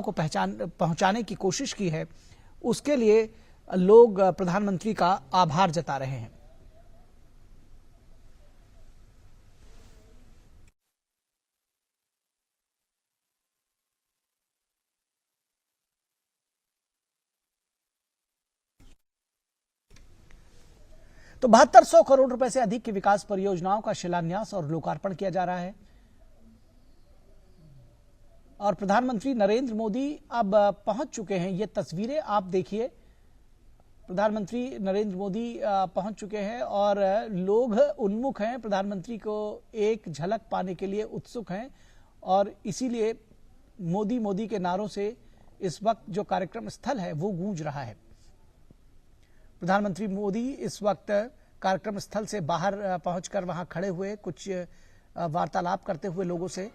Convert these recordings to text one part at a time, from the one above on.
को पहुंचाने की कोशिश की है, उसके लिए लोग प्रधानमंत्री का आभार जता रहे हैं। तो 7200 करोड़ रुपए से अधिक की विकास परियोजनाओं का शिलान्यास और लोकार्पण किया जा रहा है और प्रधानमंत्री नरेंद्र मोदी अब पहुंच चुके हैं। ये तस्वीरें आप देखिए, प्रधानमंत्री नरेंद्र मोदी पहुंच चुके हैं और लोग उन्मुख हैं, प्रधानमंत्री को एक झलक पाने के लिए उत्सुक हैं और इसीलिए मोदी मोदी के नारों से इस वक्त जो कार्यक्रम स्थल है वो गूंज रहा है। प्रधानमंत्री मोदी इस वक्त कार्यक्रम स्थल से बाहर पहुंचकर वहां खड़े हुए कुछ वार्तालाप करते हुए लोगों से।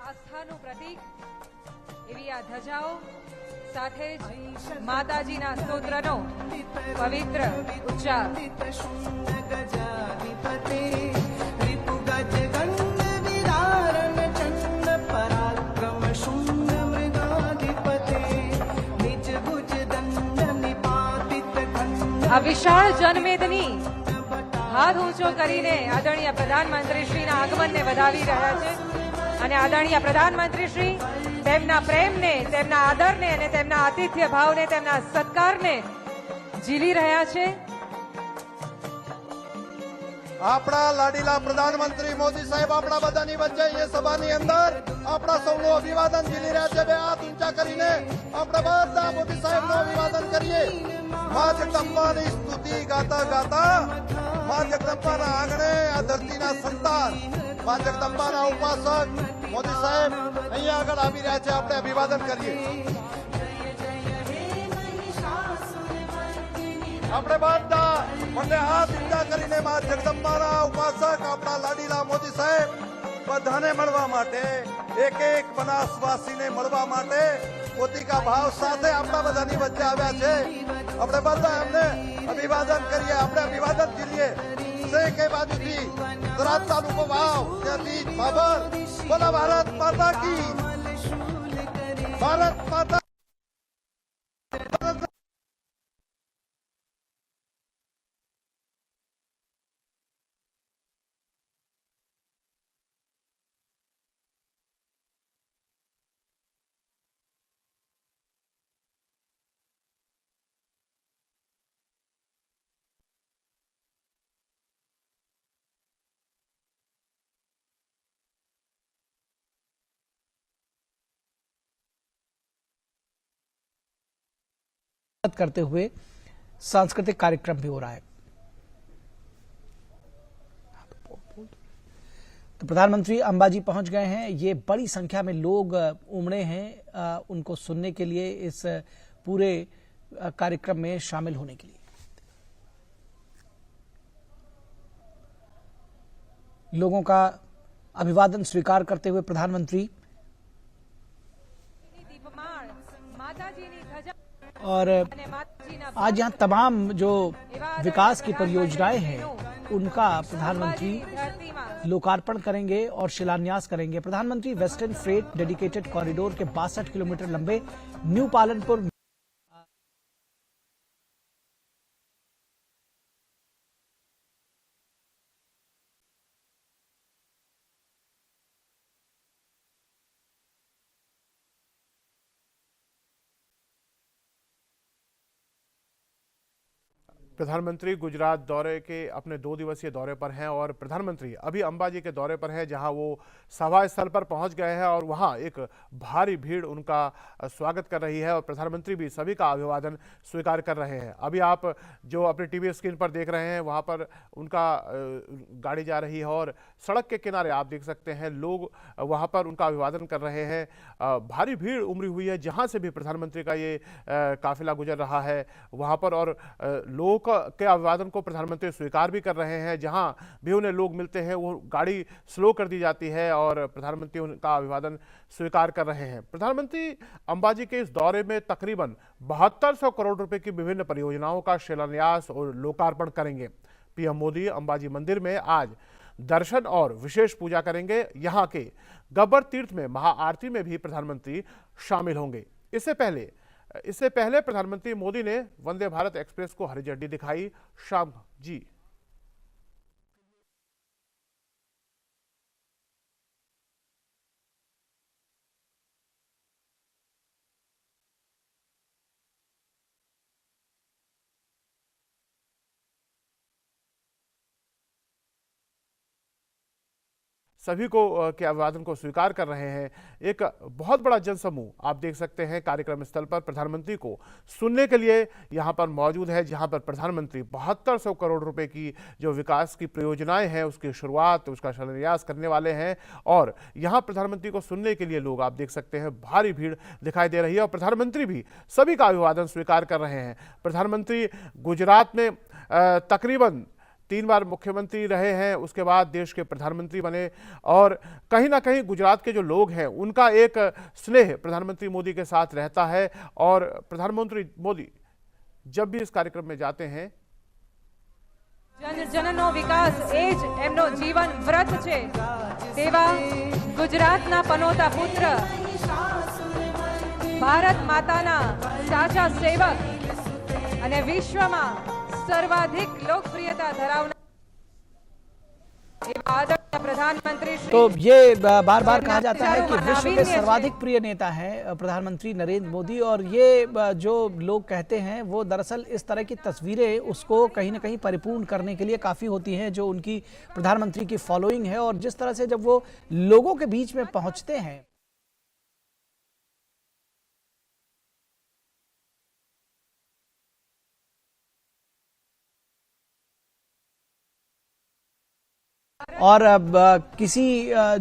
આસ્થાનું પ્રતીક એવી આ ધજાઓ સાથે જ માતાજીના સ્તોત્રનો પવિત્ર ઉચ્ચાર। આ વિશાળ જનમેદની હાથ ઊંચો કરીને આદરણીય પ્રધાનમંત્રીશ્રીના આગમનને વધાવી રહ્યા છે અને આદરણીય પ્રધાનમંત્રીશ્રી તેમના પ્રેમને, તેમના આદરને અને તેમના આતિથ્ય ભાવને, તેમના સત્કારને ઝીલી રહ્યા છે। આપણા લાડીલા પ્રધાનમંત્રી મોદી સાહેબ આપણા બધાની વચ્ચે એ સભાની અંદર આપણા સૌનું અભિવાદન ઝીલી રહ્યા છે। બે હાથ ઊંચા કરીને આપણે બધા મોદી સાહેબનું અભિવાદન કરીએ। માં જગદંબાની સ્તુતિ ગાતા ગાતા માં જગદંબાના આંગણે આ ધરતીના સંતાન માં જગદંબાના ઉપાસક મોદી સાહેબ અહીંયા આગળ આવી રહ્યા છે। આપણે અભિવાદન કરીએ। આપણે બધા બંને હાથ ઊંચા કરીને માં જગદંબાના ઉપાસક આપણા લાડીલા મોદી સાહેબ બધાને મળવા માટે, એક એક બનાસવાસીને મળવા માટે પોતિકા ભાવ સાથે આપણા બધાની વચ્ચે આવ્યા છે। આપણે બધા એમને અભિવાદન કરીએ, આપણે અભિવાદન ઝીલીએ। કે બાજુથી ગુજરાત તાલુકો વાવ ત્યાંથી બાબર બોલા ભારત માતા की, भारत माता। करते हुए सांस्कृतिक कार्यक्रम भी हो रहा है। तो प्रधानमंत्री अंबाजी पहुंच गए हैं। ये बड़ी संख्या में लोग उमड़े हैं उनको सुनने के लिए, इस पूरे कार्यक्रम में शामिल होने के लिए। लोगों का अभिवादन स्वीकार करते हुए प्रधानमंत्री और आज यहाँ तमाम जो विकास की परियोजनाएं हैं उनका प्रधानमंत्री लोकार्पण करेंगे और शिलान्यास करेंगे। प्रधानमंत्री वेस्टर्न फ्रेट डेडिकेटेड कॉरिडोर के 62 किलोमीटर लंबे न्यू पालनपुर प्रधानमंत्री गुजरात दौरे के अपने 2 दिवसीय दौरे पर हैं और प्रधानमंत्री अभी अंबाजी के दौरे पर हैं, जहां वो सभा स्थल पर पहुंच गए हैं और वहां एक भारी भीड़ उनका स्वागत कर रही है और प्रधानमंत्री भी सभी का अभिवादन स्वीकार कर रहे हैं। अभी आप जो अपने टीवी स्क्रीन पर देख रहे हैं वहां पर उनका गाड़ी जा रही है और सड़क के किनारे आप देख सकते हैं लोग वहां पर उनका अभिवादन कर रहे हैं। भारी भीड़ उमड़ी हुई है जहां से भी प्रधानमंत्री का ये काफिला गुजर रहा है वहां पर, और लोग के अभिवादन को प्रधानमंत्री स्वीकार भी कर रहे हैं। जहां भी उन्हें लोग मिलते हैं वो गाड़ी स्लो कर दी जाती है और प्रधानमंत्री उनका अभिवादन स्वीकार कर रहे हैं। प्रधानमंत्री अंबाजी के इस दौरे में तकरीबन 7200 करोड़ रुपए की विभिन्न परियोजनाओं का शिलान्यास और लोकार्पण करेंगे। पीएम मोदी अंबाजी मंदिर में आज दर्शन और विशेष पूजा करेंगे। यहाँ के गब्बर तीर्थ में महाआरती में भी प्रधानमंत्री शामिल होंगे। इससे पहले प्रधानमंत्री मोदी ने वंदे भारत एक्सप्रेस को हरी झंडी दिखाई। शाम जी सभी को के अभिवादन को स्वीकार कर रहे हैं। एक बहुत बड़ा जनसमूह आप देख सकते हैं कार्यक्रम स्थल पर प्रधानमंत्री को सुनने के लिए यहां पर मौजूद है, जहां पर प्रधानमंत्री 7200 करोड़ रुपए की जो विकास की परियोजनाएं हैं उसकी शुरुआत, उसका शिलान्यास करने वाले हैं। और यहां प्रधानमंत्री को सुनने के लिए लोग आप देख सकते हैं भारी भीड़ दिखाई दे रही है और प्रधानमंत्री भी सभी का अभिवादन स्वीकार कर रहे हैं। प्रधानमंत्री गुजरात में तकरीबन 3 बार मुख्यमंत्री रहे हैं, उसके बाद देश के प्रधानमंत्री बने और कहीं ना कहीं गुजरात के जो लोग हैं उनका एक स्नेह प्रधानमंत्री मोदी के साथ रहता है। और प्रधानमंत्री मोदी जब भी इस कार्यक्रम में जाते हैं जन जननो विकास एज एमनो जीवन व्रत छे तेवा गुजरातना पनोता पुत्र भारत माताना साचा सेवक અને વિશ્વમાં सर्वाधिक लोकप्रियता धरावना प्रधानमंत्री तो ये बार बार कहा जाता है कि विश्व के सर्वाधिक प्रिय नेता हैं प्रधानमंत्री नरेंद्र मोदी। और ये जो लोग कहते हैं वो दरअसल इस तरह की तस्वीरें उसको कहीं ना कहीं परिपूर्ण करने के लिए काफ़ी होती हैं, जो उनकी प्रधानमंत्री की फॉलोइंग है। और जिस तरह से जब वो लोगों के बीच में पहुंचते हैं और किसी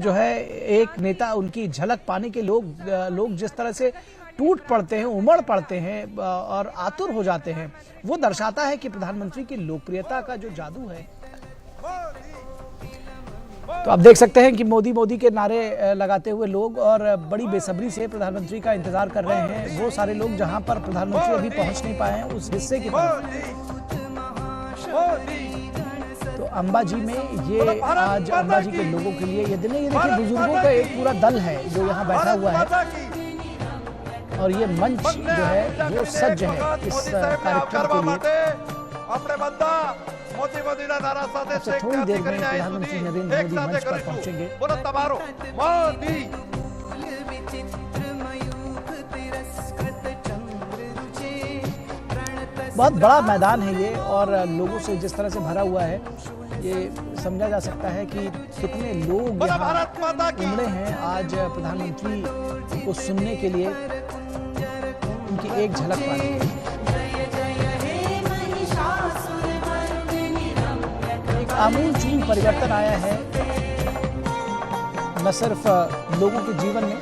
जो है एक नेता उनकी झलक पाने के लोग जिस तरह से टूट पड़ते हैं, उमड़ पड़ते हैं और आतुर हो जाते हैं, वो दर्शाता है कि प्रधानमंत्री की लोकप्रियता का जो जादू है। तो आप देख सकते हैं कि मोदी मोदी के नारे लगाते हुए लोग और बड़ी बेसब्री से प्रधानमंत्री का इंतजार कर रहे हैं। वो सारे लोग जहां पर प्रधानमंत्री अभी पहुंच नहीं पाए हैं उस हिस्से की तरफ। तो अंबाजी में ये आज अंबाजी के लोगों के लिए ये दिन है। ये देखिए बुजुर्गों का एक पूरा दल है जो यहाँ बैठा हुआ है और ये मंच जो है वो सज्ज है इस कार्यक्रम के लिए। अच्छा, थोड़ी देर में प्रधानमंत्री नरेंद्र मोदी मंच पर पहुंचेंगे। बहुत बड़ा मैदान है ये और लोगों से जिस तरह से भरा हुआ है ये समझा जा सकता है कि कितने लोग यहाँ उमड़े हैं आज प्रधानमंत्री को सुनने के लिए, उनकी एक झलक पाने के लिए। एक आमूलचूल परिवर्तन आया है न सिर्फ लोगों के जीवन में,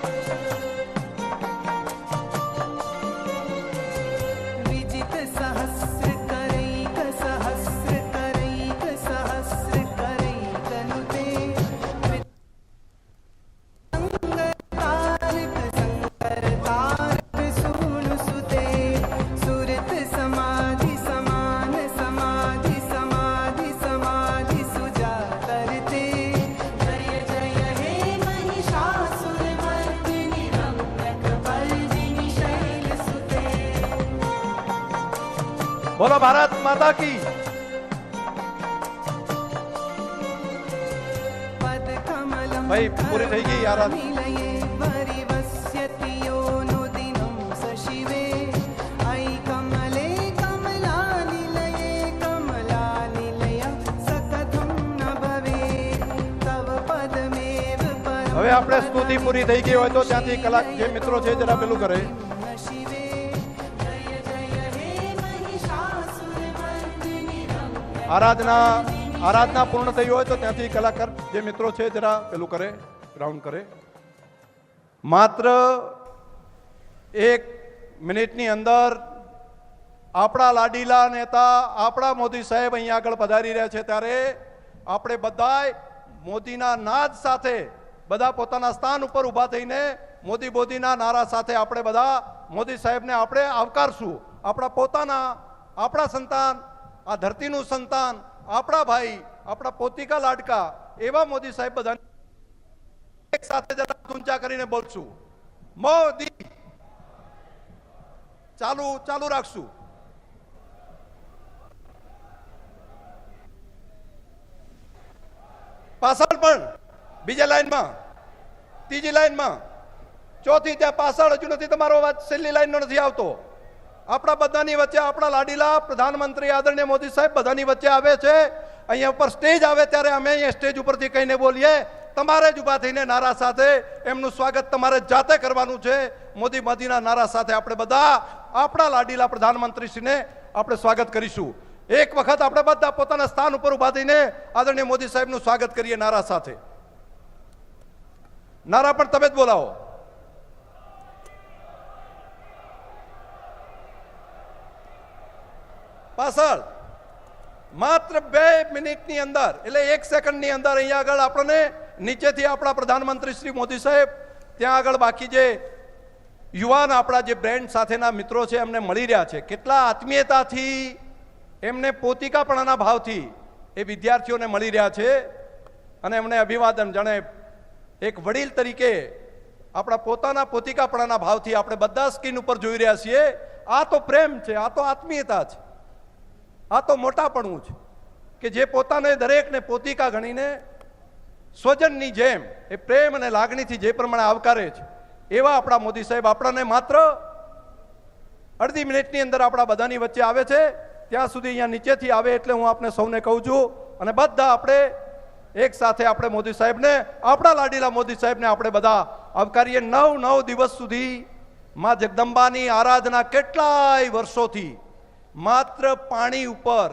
बोलो भारत माता की। भाई पूरी થઈ ગઈ यार। હવે આપણે સ્તુતિ પૂરી થઈ ગઈ હોય તો ત્યાંથી કલાક જે મિત્રો છે જરા પેલું કરે। आराधना पूर्ण થઈ હોય તો ત્યાંથી કલાકાર જે મિત્રો છે જરા પેલું કરે, ગ્રાઉન્ડ કરે। માત્ર 1 મિનિટની અંદર આપણા લાડીલા નેતા આપણા મોદી સાહેબ અહીં આગળ પધારી રહ્યા છે ત્યારે આપણે બધાય મોદીના નાદ સાથે બધા પોતાના સ્થાન ઉપર ઊભા થઈને મોદીના નારા સાથે આપણે બધા મોદી સાહેબને આપણે આવકારશું। આપણા પોતાના આપણા સંતાન, આ ધરતીનું સંતાન, આપણા ભાઈ, આપણા પોતિકા લાડકા એવા મોદી સાહેબ બધા એક સાથે જરા ઊંચા કરીને બોલશું, મોદી. ચાલુ રાખશું. પાછળ પણ બીજા લાઈનમાં, ત્રીજી લાઈનમાં, ચોથી, ત્યાં પાછળ હજુ નથી તમારો અવાજ, છેલ્લી લાઈનનો નથી આવતો. આપણા બધાની વચ્ચે આપણા લાડીલા પ્રધાનમંત્રી આદરણીય મોદી સાહેબ બધાની વચ્ચે આવે છે. અહીંયા ઉપર સ્ટેજ આવે ત્યારે અમે અહીંયા સ્ટેજ ઉપરથી કહીને બોલીએ, તમારે જ ઉભા થઈને નારા સાથે એમનું સ્વાગત તમારે જાતે કરવાનું છે. મોદી મોદીના નારા સાથે આપણે બધા આપણા લાડીલા પ્રધાનમંત્રીશ્રીને આપણે સ્વાગત કરીશું. એક વખત આપણે બધા પોતાના સ્થાન ઉપર ઉભા થઈને આદરણીય મોદી સાહેબનું સ્વાગત કરીએ નારા સાથે. નારા પણ તમે જ બોલાવો. પાછળ માત્ર 2 મિનિટની અંદર, એટલે 1 સેકન્ડની અંદર અહીંયા આગળ આપણને નીચેથી આપણા પ્રધાનમંત્રી શ્રી મોદી સાહેબ ત્યાં આગળ બાકી જે યુવાન આપણા જે બ્રેન્ડ સાથેના મિત્રો છે એમને મળી રહ્યા છે. કેટલા આત્મીયતાથી, એમને પોતિકાપણાના ભાવથી એ વિદ્યાર્થીઓને મળી રહ્યા છે અને એમને અભિવાદન, જાણે એક વડીલ તરીકે આપણા પોતાના પોતિકાપણાના ભાવથી આપણે બધા સ્ક્રીન ઉપર જોઈ રહ્યા છીએ. આ તો પ્રેમ છે, આ તો આત્મીયતા છે, આ તો મોટાપણું છે કે જે પોતાને દરેકને પોતિકા ગણીને સ્વજનની જેમ એ પ્રેમ અને લાગણીથી જે પ્રમાણે આવકારે છે, એવા આપણા મોદી સાહેબ આપણને માત્ર અડધી મિનિટની અંદર આપણા બધાની વચ્ચે આવે છે. ત્યાં સુધી અહીંયા નીચેથી આવે એટલે હું આપને સૌને કહું છું અને બધા આપણે એક સાથે આપણે મોદી સાહેબને, આપણા લાડીલા મોદી સાહેબને આપણે બધા આવકારીએ. 9 દિવસ સુધી માં જગદંબાની આરાધના કેટલાય વર્ષોથી માત્ર પાણી ઉપર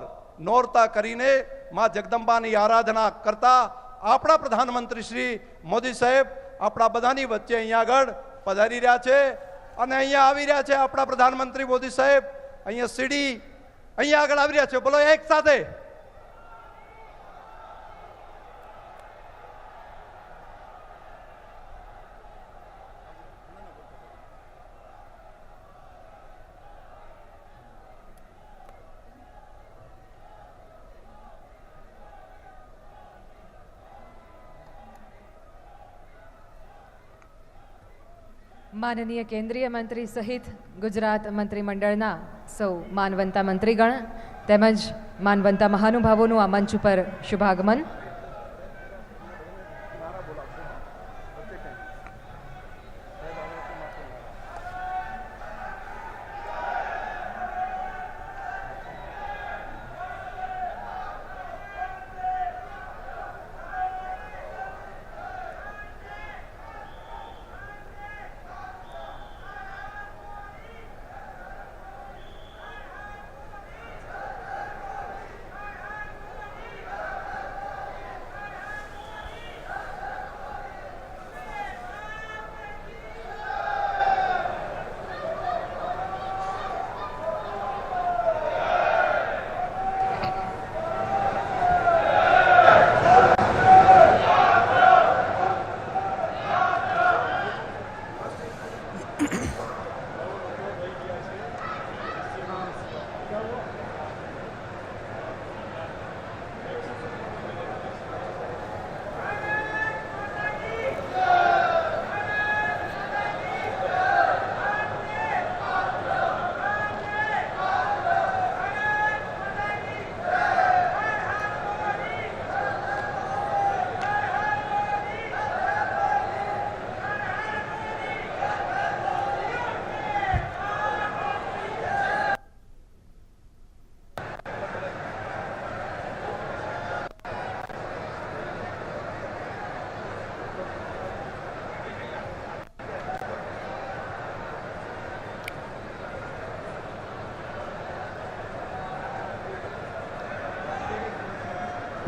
નોરતા કરીને માં જગદંબાની આરાધના કરતા આપણા પ્રધાનમંત્રી શ્રી મોદી સાહેબ આપણા બધાની વચ્ચે અહીંયા આગળ પધારી રહ્યા છે અને અહીંયા આવી રહ્યા છે. આપણા પ્રધાનમંત્રી મોદી સાહેબ અહીંયા સીડી અહીંયા આગળ આવી રહ્યા છે. બોલો એક સાથે. માનનીય કેન્દ્રીય મંત્રી સહિત ગુજરાત મંત્રીમંડળના સૌ માનવંતા મંત્રીગણ તેમજ માનવંતા મહાનુભાવોનું આ મંચ ઉપર શુભાગમન.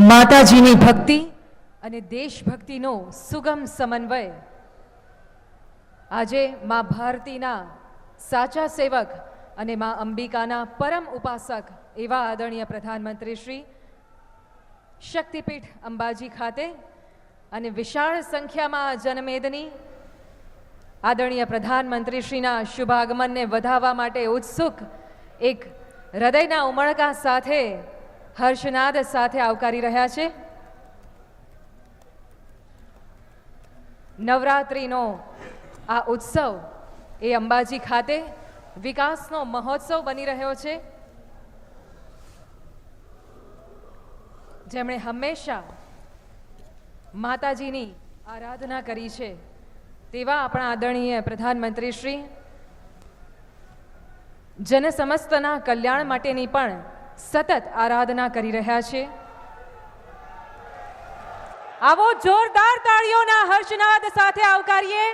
માતાજીની ભક્તિ અને દેશભક્તિનો સુગમ સમન્વય આજે માં ભારતીના સાચા સેવક અને માં અંબિકાના પરમ ઉપાસક એવા આદરણીય પ્રધાનમંત્રી શ્રી શક્તિપીઠ અંબાજી ખાતે અને વિશાળ સંખ્યામાં જનમેદની આદરણીય પ્રધાનમંત્રી શ્રીના શુભાગમનને વધાવવા માટે ઉત્સુક એક હૃદયના ઉમળકા સાથે હર્ષનાદ સાથે આવકારી રહ્યા છે. નવરાત્રિનો આ ઉત્સવ એ અંબાજી ખાતે વિકાસનો મહોત્સવ બની રહ્યો છે, જેમણે હંમેશા માતાજીની આરાધના કરી છે તેવા આપણા આદરણીય પ્રધાનમંત્રી શ્રી જન સમસ્તના કલ્યાણ માટેની પણ સતત આરાધના કરી રહ્યા છે। આવો જોરદાર તાળીઓના હર્ષનાદ સાથે આવકારીએ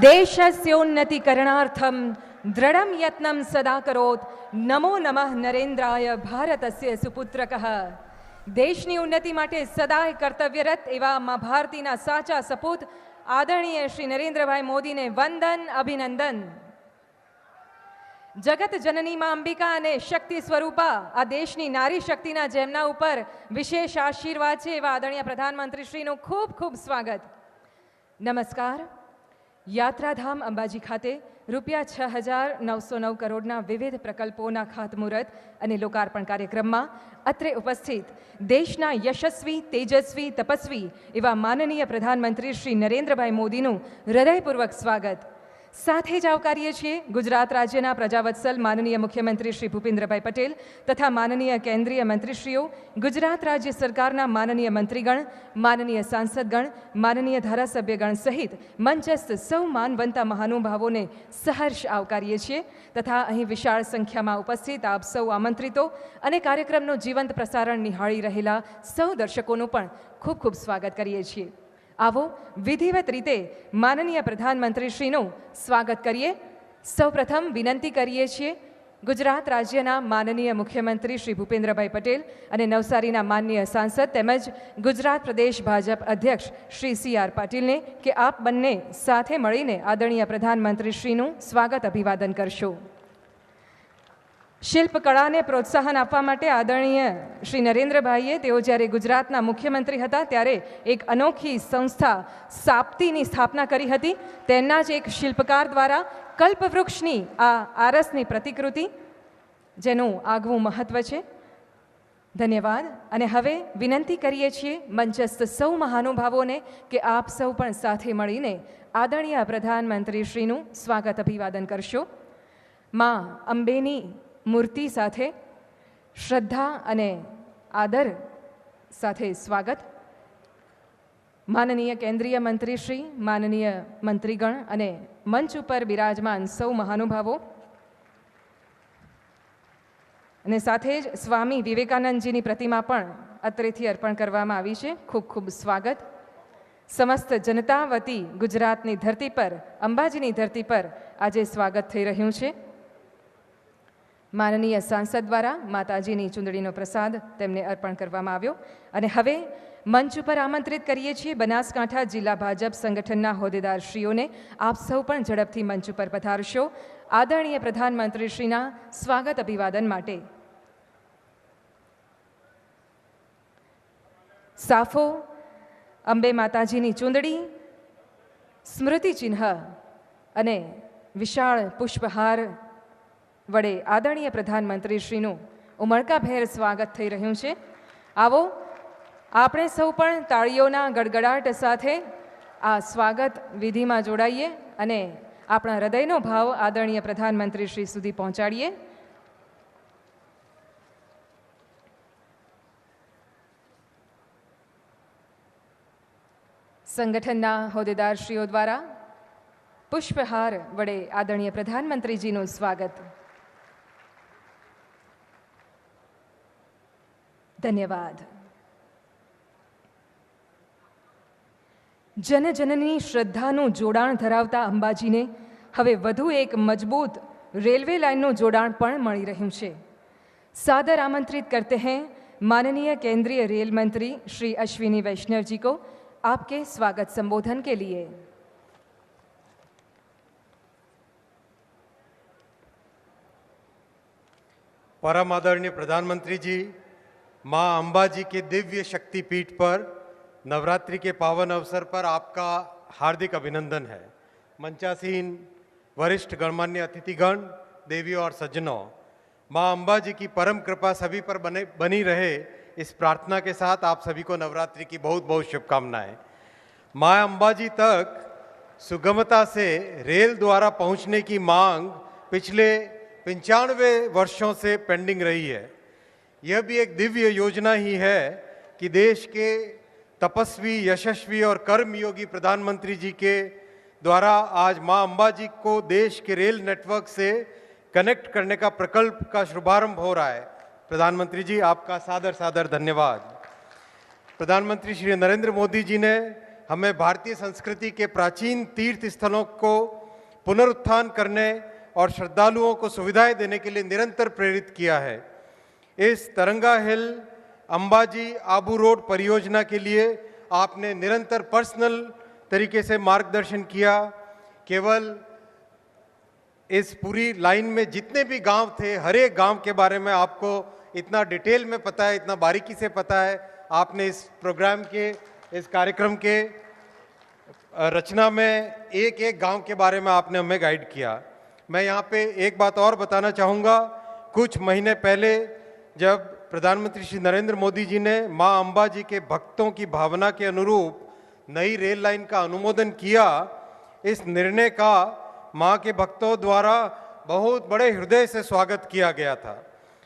देशस्योन्नतिकरणार्थं दृढं यत्नं सदा करोत्। नमो नमः नरेन्द्राय भारतस्य सुपुत्रकः। देशनी उन्नति માટે સદાય કર્તવ્યરત એવા મા ભારતીના સાચા સપૂત આદરણીય શ્રી નરેન્દ્રભાઈ મોદીને વંદન, અભિનંદન। જગત જનની માં અંબિકા અને શક્તિ સ્વરૂપા આ દેશની નારી શક્તિના જેમના ઉપર વિશેષ આશીર્વાદ છે એવા આદરણીય પ્રધાનમંત્રી શ્રીનું ખૂબ ખૂબ સ્વાગત। નમસ્કાર। યાત્રાધામ અંબાજી ખાતે રૂપિયા 6,909 કરોડના વિવિધ પ્રકલ્પોના ખાતમુહૂર્ત અને લોકાર્પણ કાર્યક્રમમાં અત્રે ઉપસ્થિત દેશના યશસ્વી, તેજસ્વી, તપસ્વી એવા માનનીય પ્રધાનમંત્રી શ્રી નરેન્દ્રભાઈ મોદીનું હૃદયપૂર્વક સ્વાગત। સાથે જ આવકારીએ છીએ ગુજરાત રાજ્યના પ્રજાવત્સલ માનનીય મુખ્યમંત્રી શ્રી ભૂપેન્દ્રભાઈ પટેલ તથા માનનીય કેન્દ્રીય મંત્રીશ્રીઓ, ગુજરાત રાજ્ય સરકારના માનનીય મંત્રીગણ, માનનીય સાંસદગણ, માનનીય ધારાસભ્યગણ સહિત મંચસ્થ સૌ માનવંતા મહાનુભાવોને સહર્ષ આવકારીએ છીએ તથા અહીં વિશાળ સંખ્યામાં ઉપસ્થિત આપ સૌ આમંત્રિતો અને કાર્યક્રમનું જીવંત પ્રસારણ નિહાળી રહેલા સૌ દર્શકોનું પણ ખૂબ ખૂબ સ્વાગત કરીએ છીએ। આવો વિધિવત રીતે માનનીય પ્રધાનમંત્રીશ્રીનું સ્વાગત કરીએ। સૌપ્રથમ વિનંતી કરીએ છીએ ગુજરાત રાજ્યના માનનીય મુખ્યમંત્રી શ્રી ભૂપેન્દ્રભાઈ પટેલ અને નવસારીના માનનીય સાંસદ તેમજ ગુજરાત પ્રદેશ ભાજપ અધ્યક્ષ શ્રી CR પાટીલને કે આપ બંને સાથે મળીને આદરણીય પ્રધાનમંત્રીશ્રીનું સ્વાગત અભિવાદન કરશો। શિલ્પકળાને પ્રોત્સાહન આપવા માટે આદરણીય શ્રી નરેન્દ્રભાઈએ તેઓ જ્યારે ગુજરાતના મુખ્યમંત્રી હતા ત્યારે એક અનોખી સંસ્થા સાપ્તીની સ્થાપના કરી હતી। તેમના જ એક શિલ્પકાર દ્વારા કલ્પવૃક્ષની આ આરસની પ્રતિકૃતિ જેનું આગવું મહત્વ છે। ધન્યવાદ। અને હવે વિનંતી કરીએ છીએ મંચસ્થ સૌ મહાનુભાવોને કે આપ સૌ પણ સાથે મળીને આદરણીય પ્રધાનમંત્રીશ્રીનું સ્વાગત અભિવાદન કરશો। માં અંબેની મૂર્તિ સાથે શ્રદ્ધા અને આદર સાથે સ્વાગત। માનનીય કેન્દ્રીય મંત્રીશ્રી, માનનીય મંત્રીગણ અને મંચ ઉપર બિરાજમાન સૌ મહાનુભાવો અને સાથે જ સ્વામી વિવેકાનંદજીની પ્રતિમા પણ અત્રેથી અર્પણ કરવામાં આવી છે। ખૂબ ખૂબ સ્વાગત। સમસ્ત જનતા વતી ગુજરાતની ધરતી પર, અંબાજીની ધરતી પર આજે સ્વાગત થઈ રહ્યું છે। માનનીય સાંસદ દ્વારા માતાજીની ચૂંદડીનો પ્રસાદ તેમને અર્પણ કરવામાં આવ્યો અને હવે મંચ ઉપર આમંત્રિત કરીએ છીએ બનાસકાંઠા જિલ્લા ભાજપ સંગઠનના હોદ્દેદારશ્રીઓને। આપ સૌ પણ ઝડપથી મંચ ઉપર પધારશો આદરણીય પ્રધાનમંત્રીશ્રીના સ્વાગત અભિવાદન માટે। સાફો, અંબે માતાજીની ચૂંદડી, સ્મૃતિ ચિહ્ન અને વિશાળ પુષ્પહાર વડે આદરણીય પ્રધાનમંત્રીશ્રીનું ઉમળકાભેર સ્વાગત થઈ રહ્યું છે। આવો આપણે સૌ પણ તાળીઓના ગડગડાટ સાથે આ સ્વાગત વિધિમાં જોડાઈએ અને આપણા હૃદયનો ભાવ આદરણીય પ્રધાનમંત્રીશ્રી સુધી પહોંચાડીએ। સંગઠનના હોદ્દેદારશ્રીઓ દ્વારા પુષ્પહાર વડે આદરણીય પ્રધાનમંત્રીજીનું સ્વાગત। ધન્યવાદ। જનજનની શ્રદ્ધાનું જોડાણ ધરાવતા અંબાજીને હવે વધુ એક મજબૂત રેલવે લાઇનનું જોડાણ પણ મળી રહ્યું છે। सादर आमंत्रित करते हैं माननीय केंद्रीय रेल मंत्री श्री अश्विनी वैष्णव जी को आपके स्वागत संबोधन के लिए। परम आदरणीय प्रधानमंत्री जी, मां अंबा जी के दिव्य शक्तिपीठ पर नवरात्रि के पावन अवसर पर आपका हार्दिक अभिनंदन है। मंचासीन वरिष्ठ गणमान्य अतिथिगण, देवियों और सज्जनों, मां अंबा जी की परम कृपा सभी पर बनी रहे, इस प्रार्थना के साथ आप सभी को नवरात्रि की बहुत बहुत शुभकामनाएं। मां अंबा जी तक सुगमता से रेल द्वारा पहुंचने की मांग पिछले 95 वर्षों से पेंडिंग रही है। यह भी एक दिव्य योजना ही है कि देश के तपस्वी, यशस्वी और कर्मयोगी प्रधानमंत्री जी के द्वारा आज मां अंबा जी को देश के रेल नेटवर्क से कनेक्ट करने का प्रकल्प का शुभारंभ हो रहा है। प्रधानमंत्री जी, आपका सादर सादर धन्यवाद। प्रधानमंत्री श्री नरेंद्र मोदी जी ने हमें भारतीय संस्कृति के प्राचीन तीर्थ स्थलों को पुनरुत्थान करने और श्रद्धालुओं को सुविधाएं देने के लिए निरंतर प्रेरित किया है। इस तरंगा हिल अंबाजी आबू रोड परियोजना के लिए आपने निरंतर पर्सनल तरीके से मार्गदर्शन किया। केवल इस पूरी लाइन में जितने भी गांव थे, हर एक गांव के बारे में आपको इतना डिटेल में पता है, इतना बारीकी से पता है। आपने इस प्रोग्राम के, इस कार्यक्रम के रचना में एक एक गांव के बारे में आपने हमें गाइड किया। मैं यहाँ पे एक बात और बताना चाहूँगा। कुछ महीने पहले जब प्रधानमंत्री श्री नरेंद्र मोदी जी ने मां अंबा जी के भक्तों की भावना के अनुरूप नई रेल लाइन का अनुमोदन किया, इस निर्णय का मां के भक्तों द्वारा बहुत बड़े हृदय से स्वागत किया गया था।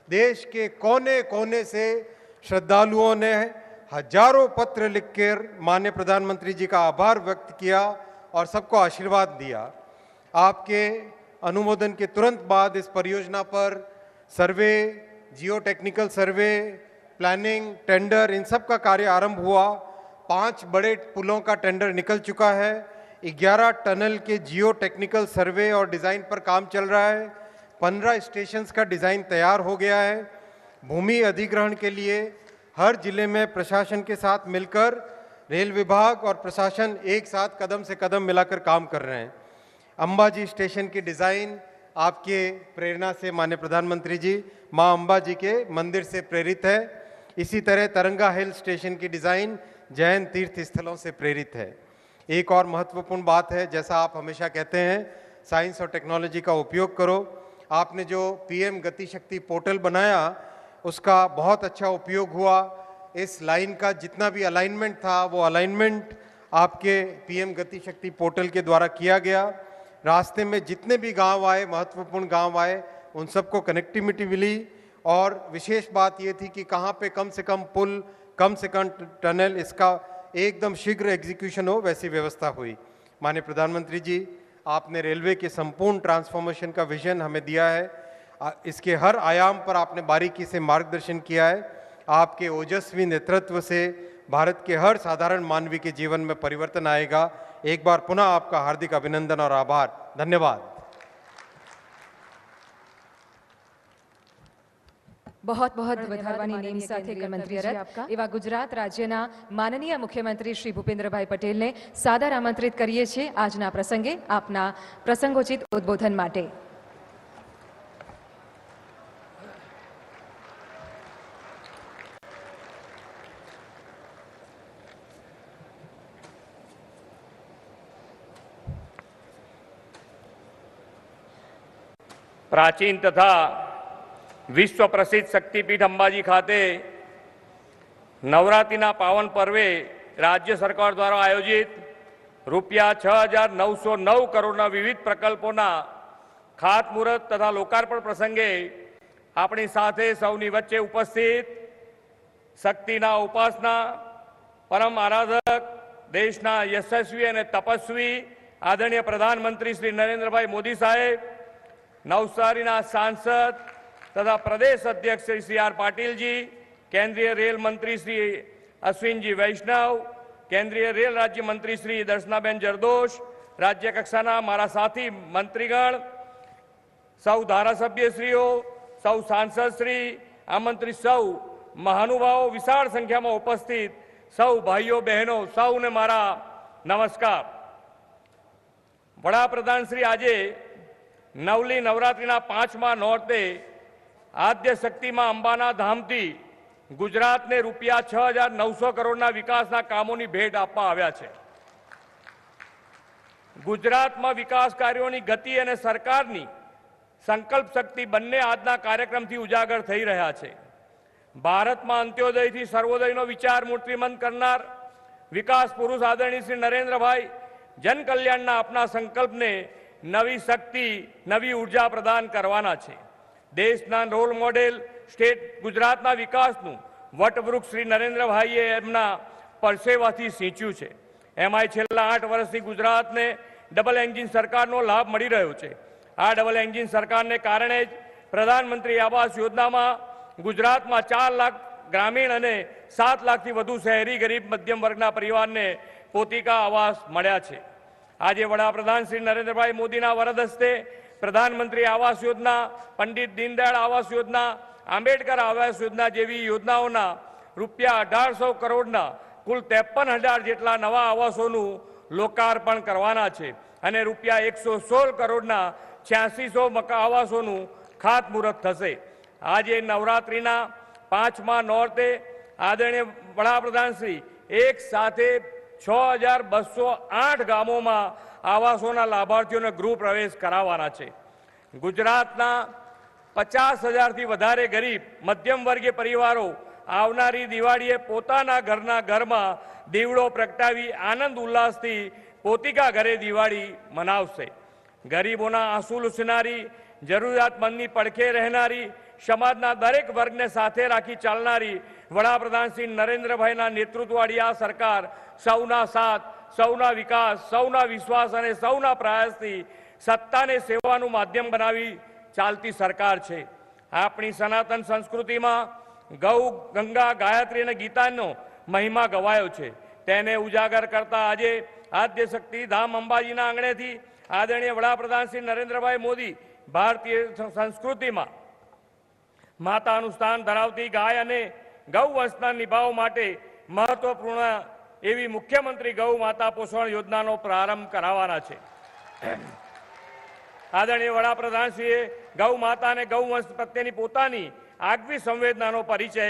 देश के कोने कोने से श्रद्धालुओं ने हजारों पत्र लिखकर माननीय प्रधानमंत्री जी का आभार व्यक्त किया और सबको आशीर्वाद दिया। आपके अनुमोदन के तुरंत बाद इस परियोजना पर सर्वे, जियो टेक्निकल सर्वे, प्लानिंग, टेंडर, इन सब का कार्य आरंभ हुआ। 5 बड़े पुलों का टेंडर निकल चुका है। 11 टनल के जियो टेक्निकल सर्वे और डिज़ाइन पर काम चल रहा है। 15 स्टेशंस का डिज़ाइन तैयार हो गया है। भूमि अधिग्रहण के लिए हर जिले में प्रशासन के साथ मिलकर रेल विभाग और प्रशासन एक साथ कदम से कदम मिलाकर काम कर रहे हैं। अंबाजी स्टेशन की डिज़ाइन आपके प्रेरणा से माननीय प्रधानमंत्री जी मां अंबा जी के मंदिर से प्रेरित है। इसी तरह तरंगा हिल स्टेशन की डिज़ाइन जैन तीर्थ स्थलों से प्रेरित है। एक और महत्वपूर्ण बात है, जैसा आप हमेशा कहते हैं, साइंस और टेक्नोलॉजी का उपयोग करो। आपने जो पीएम गति शक्ति पोर्टल बनाया, उसका बहुत अच्छा उपयोग हुआ। इस लाइन का जितना भी अलाइनमेंट था, वो अलाइनमेंट आपके पीएम गति शक्ति पोर्टल के द्वारा किया गया। रास्ते में जितने भी गांव आए, महत्वपूर्ण गांव आए, उन सबको कनेक्टिविटी मिली। और विशेष बात ये थी कि कहाँ पे कम से कम पुल, कम से कम टनल, इसका एकदम शीघ्र एग्जीक्यूशन हो, वैसी व्यवस्था हुई। माननीय प्रधानमंत्री जी, आपने रेलवे के संपूर्ण ट्रांसफॉर्मेशन का विजन हमें दिया है। इसके हर आयाम पर आपने बारीकी से मार्गदर्शन किया है। आपके ओजस्वी नेतृत्व से भारत के हर साधारण मानवी के जीवन में परिवर्तन आएगा। एक बार पुनः आपका हार्दिक अभिनंदन और आभार। धन्यवाद। बहुत बहुत વધારવાની નેમ સાથે ગૃહમંત્રી એવા ગુજરાત રાજ્યના માનનીય મુખ્યમંત્રી શ્રી ભૂપેન્દ્રભાઈ પટેલને સાદર આમંત્રિત કરીએ છીએ આજના પ્રસંગે આપના પ્રસંગોચિત ઉદ્બોધન માટે। प्राचीन तथा विश्व प्रसिद्ध शक्तिपीठ अंबाजी खाते नवरात्रिना पावन पर्वे राज्य सरकार द्वारा आयोजित રૂપિયા 6,909 કરોડના વિવિધ પ્રકલ્પોના ખાતમુહૂર્ત તથા લોકાર્પણ પ્રસંગે આપણી સાથે સૌની વચ્ચે ઉપસ્થિત શક્તિના ઉપાસના પરમ આરાધક દેશના યશસ્વી અને તપસ્વી આદરણીય પ્રધાનમંત્રી શ્રી નરેન્દ્રભાઈ મોદી સાહેબ, નવસારીના સાંસદ तथा प्रदेश अध्यक्ष श्री CR पाटिल जी, केंद्रीय रेल मंत्री श्री अश्विन जी वैष्णव, केंद्रीय रेल राज्य मंत्री श्री दर्शनाबेन जरदोश, राज्य कक्षाना मारा साथी मंत्रीगण, सौ धारासभ्यश्रीओ, सौ सांसद श्री, आमंत्रित सौ महानुभावों, विशाल संख्या में उपस्थित सौ भाईओ बहनों, सौ ने मारा नमस्कार। वडाप्रधान श्री आजे नवली नवरात्रिना 5मा नोरते आद्य शक्ति में अंबाना धाम थी ગુજરાતને રૂપિયા 6,900 કરોડના વિકાસના કામોની ભેટ આપવા આવ્યા છે. ગુજરાતમાં વિકાસ કાર્યોની ગતિ અને સરકારની સંકલ્પ શક્તિ બંને આજના કાર્યક્રમથી ઉજાગર થઈ રહ્યા છે. ભારતમાં અંત્યોદયથી સર્વોદયનો વિચાર મૂર્તિમંત કરનાર વિકાસ પુરુષ આદરણીય શ્રી નરેન્દ્રભાઈ જનકલ્યાણના આપના સંકલ્પને નવી શક્તિ, નવી ઉર્જા પ્રદાન કરવાના છે. દેશના રોલ મોડેલ સ્ટેટ ગુજરાતના વિકાસનું વટવૃક્ષ શ્રી નરેન્દ્રભાઈએ એમના પરસેવાથી સિંચ્યું છે. એમાંય છેલ્લા 8 વર્ષથી ગુજરાતને ડબલ એન્જિન સરકારનો લાભ મળી રહ્યો છે. આ ડબલ એન્જિન સરકારને કારણે જ પ્રધાનમંત્રી આવાસ યોજનામાં ગુજરાતમાં 4 લાખ ગ્રામીણ અને 7 લાખથી વધુ શહેરી ગરીબ મધ્યમ વર્ગના પરિવારને પોતિકા આવાસ મળ્યા છે. આજે વડાપ્રધાન શ્રી નરેન્દ્રભાઈ મોદીના વરદ હસ્તે પ્રધાનમંત્રી આવાસ યોજના, પંડિત દીનદયાળ આવાસ યોજના, આંબેડકર આવાસ યોજના જેવી યોજનાઓના રૂપિયા 1800 કરોડના કુલ 53,000 જેટલા નવા આવાસોનું લોકાર્પણ કરવાના છે અને રૂપિયા 116 કરોડના 8600 આવાસોનું ખાતમુહૂર્ત થશે. આજે નવરાત્રિના 5મા નોરતે આદરણીય વડાપ્રધાન શ્રી એક સાથે 6,208 ગામોમાં આવાસોના લાભાર્થીઓને ગૃહ પ્રવેશ કરાવવાના છે. ગુજરાતના 50,000થી વધારે ગરીબ મધ્યમ વર્ગીય પરિવારો આવનારી દિવાળીએ પોતાના ઘરમાં દીવડો પ્રગટાવી આનંદ ઉલ્લાસથી પોતિકા ઘરે દિવાળી મનાવશે. ગરીબોના આંસુ લૂછનારી, જરૂરિયાતમંદની પડખે રહેનારી, સમાજના દરેક વર્ગને સાથે રાખી ચાલનારી વડાપ્રધાન શ્રી નરેન્દ્રભાઈના નેતૃત્વવાળી આ સરકાર સૌના સાથ, સૌના વિકાસ, સૌના વિશ્વાસ અને સૌના પ્રયાસથી સત્તાને સેવાનું માધ્યમ બનાવી ચાલતી સરકાર છે. આપણી સનાતન સંસ્કૃતિમાં ગૌ, ગંગા, ગાયત્રી અને ગીતાનો મહિમા ગવાયો છે. તેને ઉજાગર કરતા આજે આદ્ય શક્તિ ધામ અંબાજીના આંગણેથી આદરણીય વડાપ્રધાન શ્રી નરેન્દ્રભાઈ મોદી ભારતીય સંસ્કૃતિમાં માતાનું સ્થાન ધરાવતી ગાય અને ગૌ વંશના નિભાવ માટે મહત્વપૂર્ણ એવી મુખ્યમંત્રી ગૌ માતા પોષણ યોજનાનો પ્રારંભ કરાવવાના છે. આદરણીય વડાપ્રધાનશ્રીએ ગૌ માતા અને ગૌ વંશ પ્રત્યેની પોતાની આગવી સંવેદનાનો પરિચય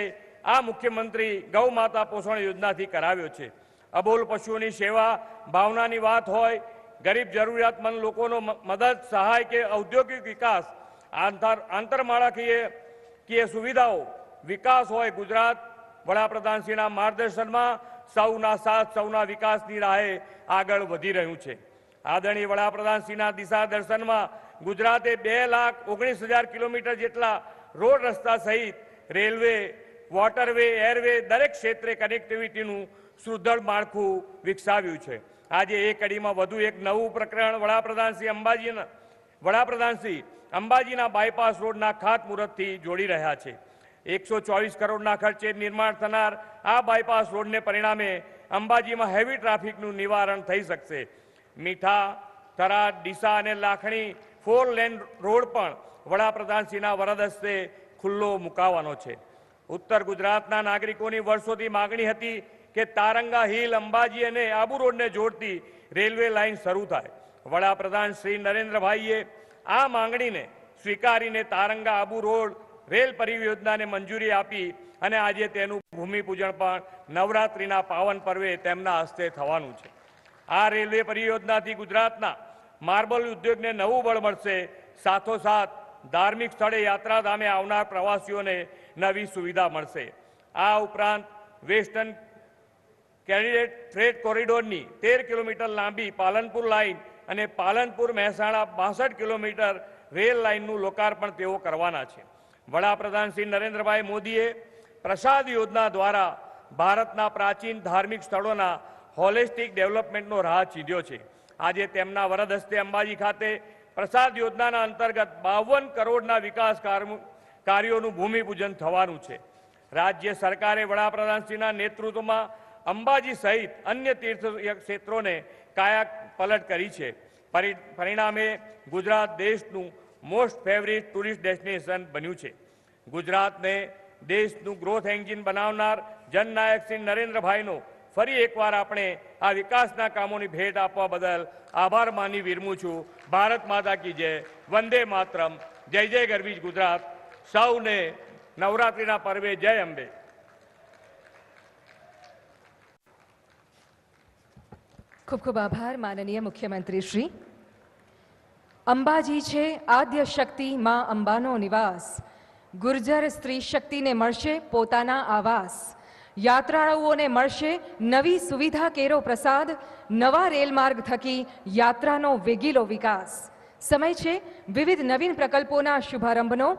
આ મુખ્યમંત્રી ગૌ માતા પોષણ યોજનાથી કરાવ્યો છે. અબોલ પશુઓની સેવા ભાવનાની વાત હોય, ગરીબ જરૂરિયાતમંદ લોકોનો મદદ, સહાય કે ઔદ્યોગિક વિકાસ, આંતરમાળખાકીય સુવિધાઓ વિકાસ હોય, ગુજરાત વડાપ્રધાનશ્રીના માર્ગદર્શનમાં સૌના સાથ, સૌના વિકાસની રાહે આગળ વધી રહ્યું છે. આદરણીય વડાપ્રધાનશ્રીના દિશા દર્શનમાં ગુજરાતે 2,19,000 કિલોમીટર જેટલા રોડ રસ્તા સહિત રેલવે, વોટરવે, એરવે દરેક ક્ષેત્રે કનેક્ટિવિટીનું સુદૃઢ માળખું વિકસાવ્યું છે. આજે એ કડીમાં વધુ એક નવું પ્રકરણ વડાપ્રધાનશ્રી અંબાજીના બાયપાસ રોડના ખાતમુહૂર્તથી જોડી રહ્યા છે. 124 કરોડના ખર્ચે નિર્માણ થનાર આ બાયપાસ રોડને પરિણામે અંબાજીમાં હેવી ટ્રાફિકનું નિવારણ થઈ શકશે. મીઠા, થરાદ, ડીસા અને લાખણી 4 લેન રોડ પણ વડાપ્રધાનશ્રીના વરદ હસ્તે ખુલ્લો મુકાવાનો છે. ઉત્તર ગુજરાતના નાગરિકોની વર્ષોથી માગણી હતી કે તારંગા હિલ, અંબાજી અને આબુ રોડને જોડતી રેલવે લાઇન શરૂ થાય. વડાપ્રધાન શ્રી નરેન્દ્રભાઈએ આ માંગણીને સ્વીકારીને તારંગા આબુ રોડ રેલ પરિયોજનાને મંજૂરી આપી અને આજે તેનું ભૂમિપૂજન પણ નવરાત્રિના પાવન પર્વે તેમના હસ્તે થવાનું છે. આ રેલવે પરિયોજનાથી ગુજરાતના માર્બલ ઉદ્યોગને નવું બળ મળશે. સાથોસાથ ધાર્મિક સ્થળે યાત્રાધામે આવનાર પ્રવાસીઓને નવી સુવિધા મળશે. આ ઉપરાંત વેસ્ટર્ન કેડિલેટ ફ્રેટ કોરિડોરની 13 કિલોમીટર લાંબી પાલનપુર લાઇન અને પાલનપુર મહેસાણા 62 કિલોમીટર રેલ લાઇનનું લોકાર્પણ તેઓ કરવાના છે. વડાપ્રધાન શ્રી નરેન્દ્રભાઈ મોદીએ પ્રસાદ યોજના દ્વારા ભારતના પ્રાચીન ધાર્મિક સ્થળોના હોલિસ્ટિક ડેવલપમેન્ટનો રાહ ચીંધ્યો છે. આજે તેમના વરદ હસ્તે અંબાજી ખાતે પ્રસાદ યોજનાના અંતર્ગત 52 કરોડના વિકાસ કાર્યોનું ભૂમિપૂજન થવાનું છે. રાજ્ય સરકારે વડાપ્રધાનશ્રીના નેતૃત્વમાં અંબાજી સહિત અન્ય તીર્થ ક્ષેત્રોને કાયાપલટ કરી છે. પરિણામે ગુજરાત દેશનું મોસ્ટ ફેવરિટ ટુરિસ્ટ ડેસ્ટિનેશન બન્યું છે. ગુજરાતને દેશનું ગ્રોથ એન્જિન બનાવનાર જનનાયક શ્રી નરેન્દ્રભાઈનો ફરી એકવાર આપણે આ વિકાસના કામોની ભેટ આપવા બદલ આભાર માની વિરમું છું. ભારત માતા કી જય, વંદે માતરમ, જય જય ગરવીજ ગુજરાત. સૌને નવરાત્રિના પર્વે જય અંબે. ખૂબ ખૂબ આભાર માનનીય મુખ્યમંત્રી શ્રી. અંબાજી છે આદ્ય શક્તિ માં અંબાનો નિવાસ. ગુર્જર સ્ત્રી શક્તિને મળશે પોતાના આવાસ. યાત્રાળુઓને મળશે નવી સુવિધા કેરો પ્રસાદ. નવા રેલમાર્ગ થકી યાત્રાનો વેગીલો વિકાસ. સમય છે વિવિધ નવીન પ્રકલ્પોના શુભારંભનો.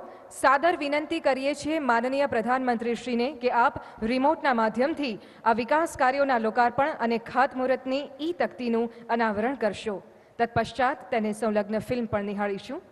સાદર વિનંતી કરીએ છીએ માનનીય પ્રધાનમંત્રીશ્રીને કે આપ રિમોટના માધ્યમથી આ વિકાસ કાર્યોના લોકાર્પણ અને ખાતમુહૂર્તની ઈ તકતીનું અનાવરણ કરશો. તત્પશ્ચાત તેને સંલગ્ન ફિલ્મ પણ નિહાળીશું.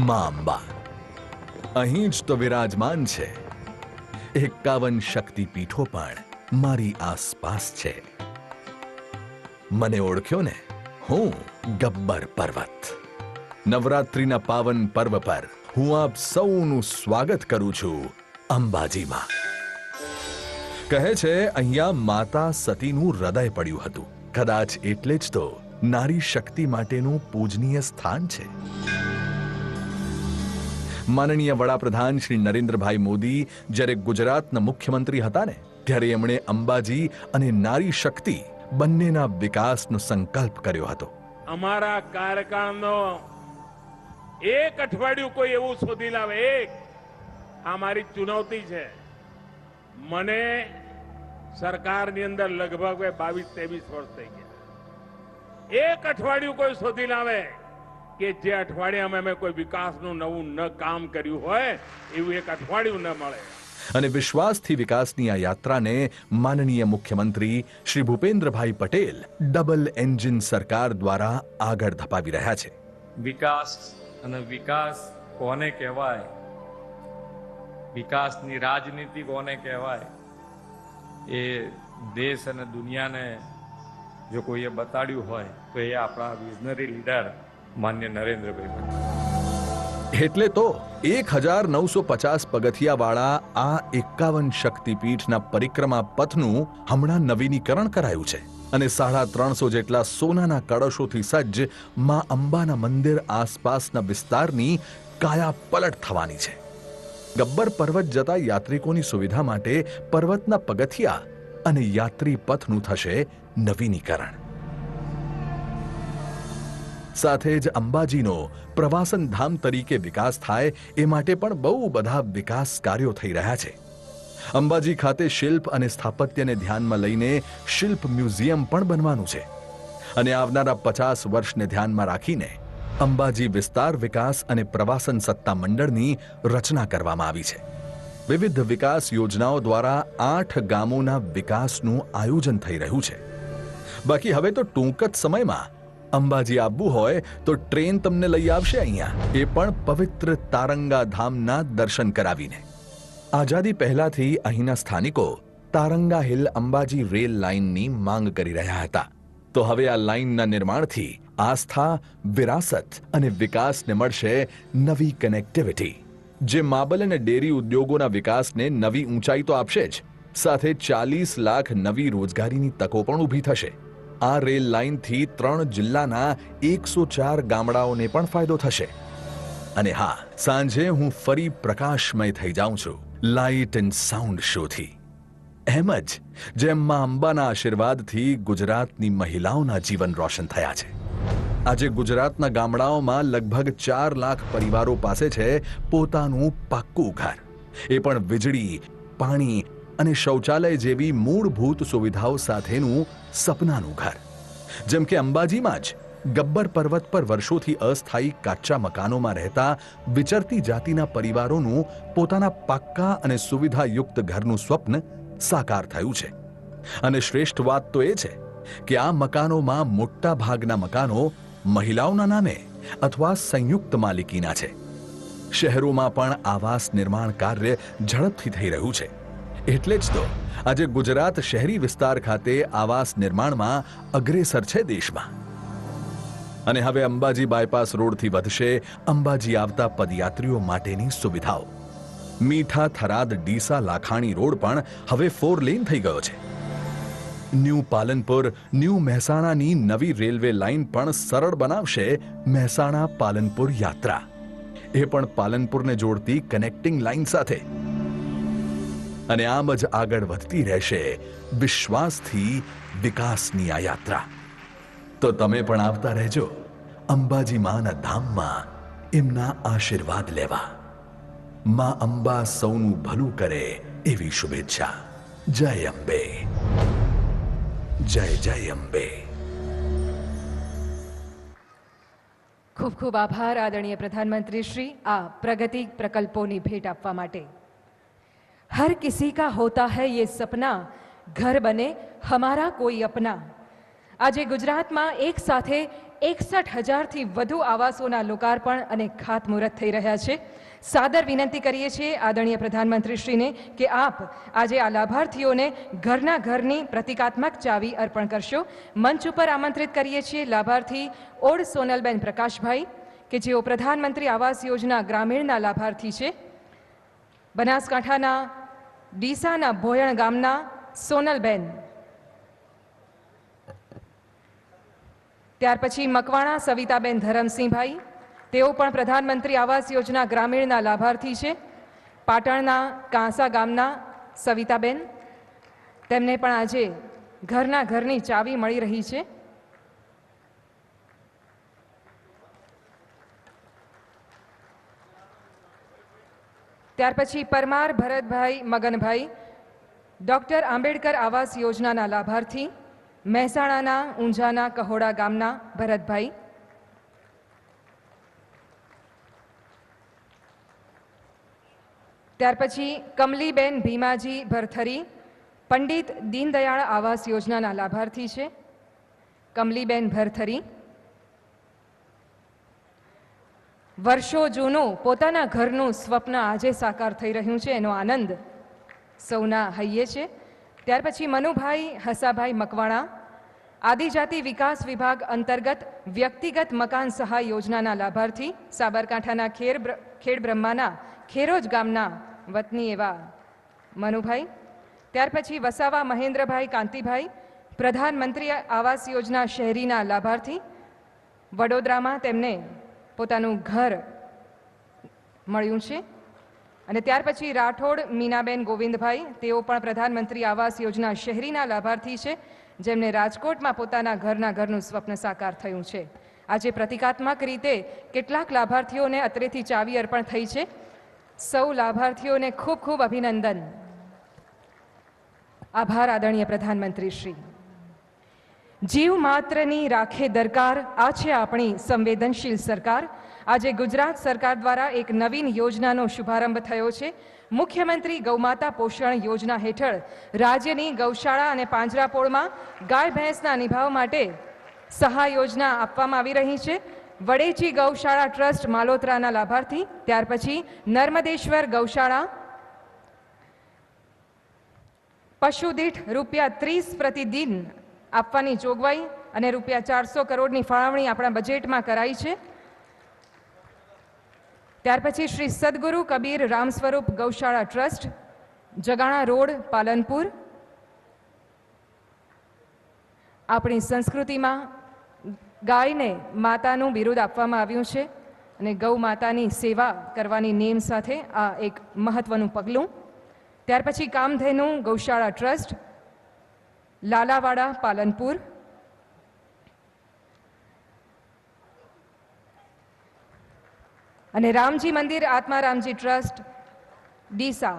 માં અંબા અહીં જ તો વિરાજમાન છે. 51 શક્તિપીઠો પણ મારી આસપાસ છે. મને ઓળખ્યો ને? હું ગબ્બર પર્વત. નવરાત્રિના પાવન પર્વ પર હું આપ સૌનું સ્વાગત કરું છું અંબાજીમાં. કહે છે અહીંયા માતા સતીનું હૃદય પડ્યું હતું. કદાચ એટલે જ તો નારી શક્તિ માટેનું પૂજનીય સ્થાન છે. માનનીય વડાપ્રધાન શ્રી નરેન્દ્રભાઈ મોદી જ્યારે ગુજરાતના મુખ્યમંત્રી હતા ને ત્યારે એમણે અંબાજી અને નારી શક્તિ બંનેના વિકાસનો સંકલ્પ કર્યો હતો. અમારા કાર્યકાળનો એક અઠવાડિયું કોઈ એવું શોધી લાવે, એક આ મારી ચુનૌતી છે. મને સરકારની અંદર લગભગ 22-23 વર્ષ થઈ ગયા. એક અઠવાડિયું કોઈ શોધી લાવે કે જે અઠવાડિયામાં અમે કોઈ વિકાસનું નવું ન કામ કર્યું હોય એવું એક અઠવાડિયું ન મળે. અને વિશ્વાસથી વિકાસની આ યાત્રાને માનનીય મુખ્યમંત્રી શ્રી ભૂપેન્દ્રભાઈ પટેલ ડબલ એન્જિન સરકાર દ્વારા આગળ ધપાવી રહ્યા છે. વિકાસ અને વિકાસ કોને કહેવાય, વિકાસની રાજનીતિ કોને કહેવાય, એ દેશ અને દુનિયાને જો કોઈએ બતાડ્યું હોય તો એ આપણા વિઝનરી લીડર માન્ય નરેન્દ્રભાઈ પટેલ. એટલે તો 1950 પગથિયા વાળા આ 51 શક્તિપીઠના પરિક્રમા પથનું હમણાં નવીનીકરણ કરાયું છે અને 350 જેટલા સોનાના કળશોથી સજ્જ માં અંબાના મંદિર આસપાસના વિસ્તારની કાયા પલટ થવાની છે. ગબ્બર પર્વત જતા યાત્રિકોની સુવિધા માટે પર્વતના પગથિયા અને યાત્રી પથનું થશે નવીનીકરણ. સાથે જ અંબાજીનો પ્રવાસન ધામ તરીકે વિકાસ થાય એ માટે પણ બહુ બધા વિકાસ કાર્યો થઈ રહ્યા છે. અંબાજી ખાતે શિલ્પ અને સ્થાપત્યને ધ્યાનમાં લઈને શિલ્પ મ્યુઝિયમ પણ બનવાનું છે અને આવનારા 50 વર્ષને ધ્યાનમાં રાખીને અંબાજી વિસ્તાર વિકાસ અને પ્રવાસન સત્તા મંડળની રચના કરવામાં આવી છે. વિવિધ વિકાસ યોજનાઓ દ્વારા 8 ગામોના વિકાસનું આયોજન થઈ રહ્યું છે. બાકી હવે તો ટૂંક જ સમયમાં અંબાજી આવવું હોય તો ટ્રેન તમને લઈ આવશે અહીંયા, એ પણ પવિત્ર તારંગા ધામના દર્શન કરાવીને. આઝાદી પહેલાથી અહીંના સ્થાનિકો તારંગા હિલ અંબાજી રેલ લાઇનની માંગ કરી રહ્યા હતા. તો હવે આ લાઇનના નિર્માણથી આસ્થા, વિરાસત અને વિકાસને મળશે નવી કનેક્ટિવિટી, જે માબલ અને ડેરી ઉદ્યોગોના વિકાસને નવી ઊંચાઈ તો આપશે જ, સાથે 40 લાખ નવી રોજગારીની તકો પણ ઊભી થશે. આ રેલ લાઇનથી 3 જિલ્લાના 104 ગામડાઓને પણ ફાયદો થશે. અને હા, સાંજે હું ફરી પ્રકાશમય થઈ જાઉં છું લાઇટ એન્ડ સાઉન્ડ શોથી. એમ જ જેમ માં અંબાના આશીર્વાદથી ગુજરાતની મહિલાઓના જીવન રોશન થયા છે. આજે ગુજરાતના ગામડાઓમાં લગભગ 4 લાખ પરિવારો પાસે છે પોતાનું પાક્કું ઘર, એ પણ વીજળી, પાણી અને શૌચાલય જેવી મૂળભૂત સુવિધાઓ સાથેનું સપનાનું ઘર. જેમ કે અંબાજીમાં જ ગબ્બર પર્વત પર વર્ષોથી અસ્થાયી કાચા મકાનોમાં રહેતા વિચરતી જાતિના પરિવારોનું પોતાના પાક્કા અને સુવિધાયુક્ત ઘરનું સ્વપ્ન સાકાર થયું છે. અને શ્રેષ્ઠ વાત તો એ છે કે આ મકાનોમાં મોટા ભાગના મકાનો મહિલાઓના નામે અથવા સંયુક્ત માલિકીના છે. શહેરોમાં પણ આવાસ નિર્માણ કાર્ય ઝડપથી થઈ રહ્યું છે. એટલે જ તો આજે ગુજરાત શહેરી વિસ્તાર ખાતે આવાસ નિર્માણમાં અગ્રેસર છે દેશમાં. અને હવે અંબાજી બાયપાસ રોડથી વધશે અંબાજી આવતા પદયાત્રીઓ માટેની સુવિધાઓ. મીઠા થરાદ ડીસા લાખાણી રોડ પણ હવે 4 લેન થઈ ગયો છે. ન્યૂ પાલનપુર ન્યૂ મહેસાણાની નવી રેલવે લાઇન પણ સરળ બનાવશે મહેસાણા પાલનપુર યાત્રા, એ પણ પાલનપુરને જોડતી કનેક્ટિંગ લાઇન સાથે. અને આમ જ આગળ વધતી રહેશે વિશ્વાસથી વિકાસની આ યાત્રા. તો તમે પણ આવતા રહેજો અંબાજી માના ધામમાં એમના આશીર્વાદ લેવા. માં અંબા સૌનું ભલું કરે એવી શુભેચ્છા. જય અંબે. જય જય અંબે. ખૂબ ખૂબ આભાર આદરણીય પ્રધાનમંत्री श्री आ प्रगति प्रकल्पों भेंट आपवा माटे. हर किसी का होता है ये सपना, घर बने हमारा कोई अपना. आज गुजरात में एक साथे 61,000 थी वधु आवासों लोकार्पण और खातमुहूर्त थई रह्या छे. सादर विनंती करीए छीए आदरणीय प्रधानमंत्री श्री ने कि आप आज आ लाभार्थीओं ने घरना घरनी प्रतीकात्मक चावी अर्पण करशो. मंच पर आमंत्रित करीए छीए लाभार्थी ओड सोनलबेन प्रकाशभाई के जेओ प्रधानमंत्री आवास योजना ग्रामीणना लाभार्थी छे. बनासकांठाना डीसाना भोयण गामना सोनलबेन, त्यार पछी मकवाणा सविताबेन धरमसिंहभाई, तेओ पण प्रधानमंत्री आवास योजना ग्रामीणना लाभार्थी छे. पाटणना कांसा गामना सविताबेन, तेमने पण आजे घरना घरनी चावी मळी रही छे. त्यार पछी परमार भरतभाई मगनभाई, डॉक्टर आंबेडकर आवास योजनाना लाभार्थी, મહેસાણાના ઊંઝાના કહોડા ગામના ભરતભાઈ. ત્યાર પછી કમલીબેન ભીમાજી ભરથરી, પંડિત દીનદયાળ આવાસ યોજનાના લાભાર્થી છે. કમલીબેન ભરથરી વર્ષો જૂનું પોતાના ઘરનું સ્વપ્ન આજે સાકાર થઈ રહ્યું છે, એનો આનંદ સૌના હૈયે છે. ત્યાર પછી મનુભાઈ હસાભાઈ મકવાણા, આદિજાતિ વિકાસ વિભાગ અંતર્ગત વ્યક્તિગત મકાન સહાય યોજનાના લાભાર્થી, સાબરકાંઠાના ખેડબ્રહ્માના ખેરોજ ગામના વતની એવા મનુભાઈ. ત્યાર પછી વસાવા મહેન્દ્રભાઈ કાંતિભાઈ, પ્રધાનમંત્રી આવાસ યોજના શહેરીના લાભાર્થી, વડોદરામાં તેમને પોતાનું ઘર મળ્યું છે. અને ત્યાર પછી રાઠોડ મીનાબેન ગોવિંદભાઈ, તેઓ પણ પ્રધાનમંત્રી આવાસ યોજના શહેરીના લાભાર્થી છે, જેમને રાજકોટમાં પોતાના ઘરનું સ્વપ્ન સાકાર થયું છે. આજે પ્રતિકાત્મક રીતે કેટલાક લાભાર્થીઓને અત્રેથી ચાવી અર્પણ થઈ છે. સૌ લાભાર્થીઓને ખૂબ ખૂબ અભિનંદન. આભાર આદરણીય પ્રધાનમંત્રી શ્રી. જીવ માત્રની રાખે દરકાર, આ છે આપણી સંવેદનશીલ સરકાર. આજે ગુજરાત સરકાર દ્વારા એક નવીન યોજનાનો શુભારંભ થયો છે. મુખ્યમંત્રી ગૌમાતા પોષણ યોજના હેઠળ રાજ્યની ગૌશાળા અને પાંજરાપોળમાં ગાય ભેંસના નિભાવ માટે સહાય યોજના આપવામાં આવી રહી છે. વડેચી ગૌશાળા ટ્રસ્ટ માલોતરાના લાભાર્થી, ત્યાર પછી નર્મદેશ્વર ગૌશાળા પશુ દીઠ ₹30 પ્રતિદિન આપવાની જોગવાઈ અને ₹400 કરોડની ફાળવણી આપણા બજેટમાં કરાઈ છે. ત્યાર પછી શ્રી સદગુરુ કબીર રામ સ્વરૂપ ગૌશાળા ટ્રસ્ટ, જગાણા રોડ, પાલનપુર. આપણી સંસ્કૃતિમાં ગાયને માતાનું બિરુદ આપવામાં આવ્યું છે અને ગૌ માતાની સેવા કરવાની નેમ સાથે આ એક મહત્વનું પગલું. ત્યાર પછી કામધેનુ ગૌશાળા ટ્રસ્ટ, લાલાવાડા, પાલનપુર, અને રામજી મંદિર આત્મારામજી ટ્રસ્ટ, ડીસા.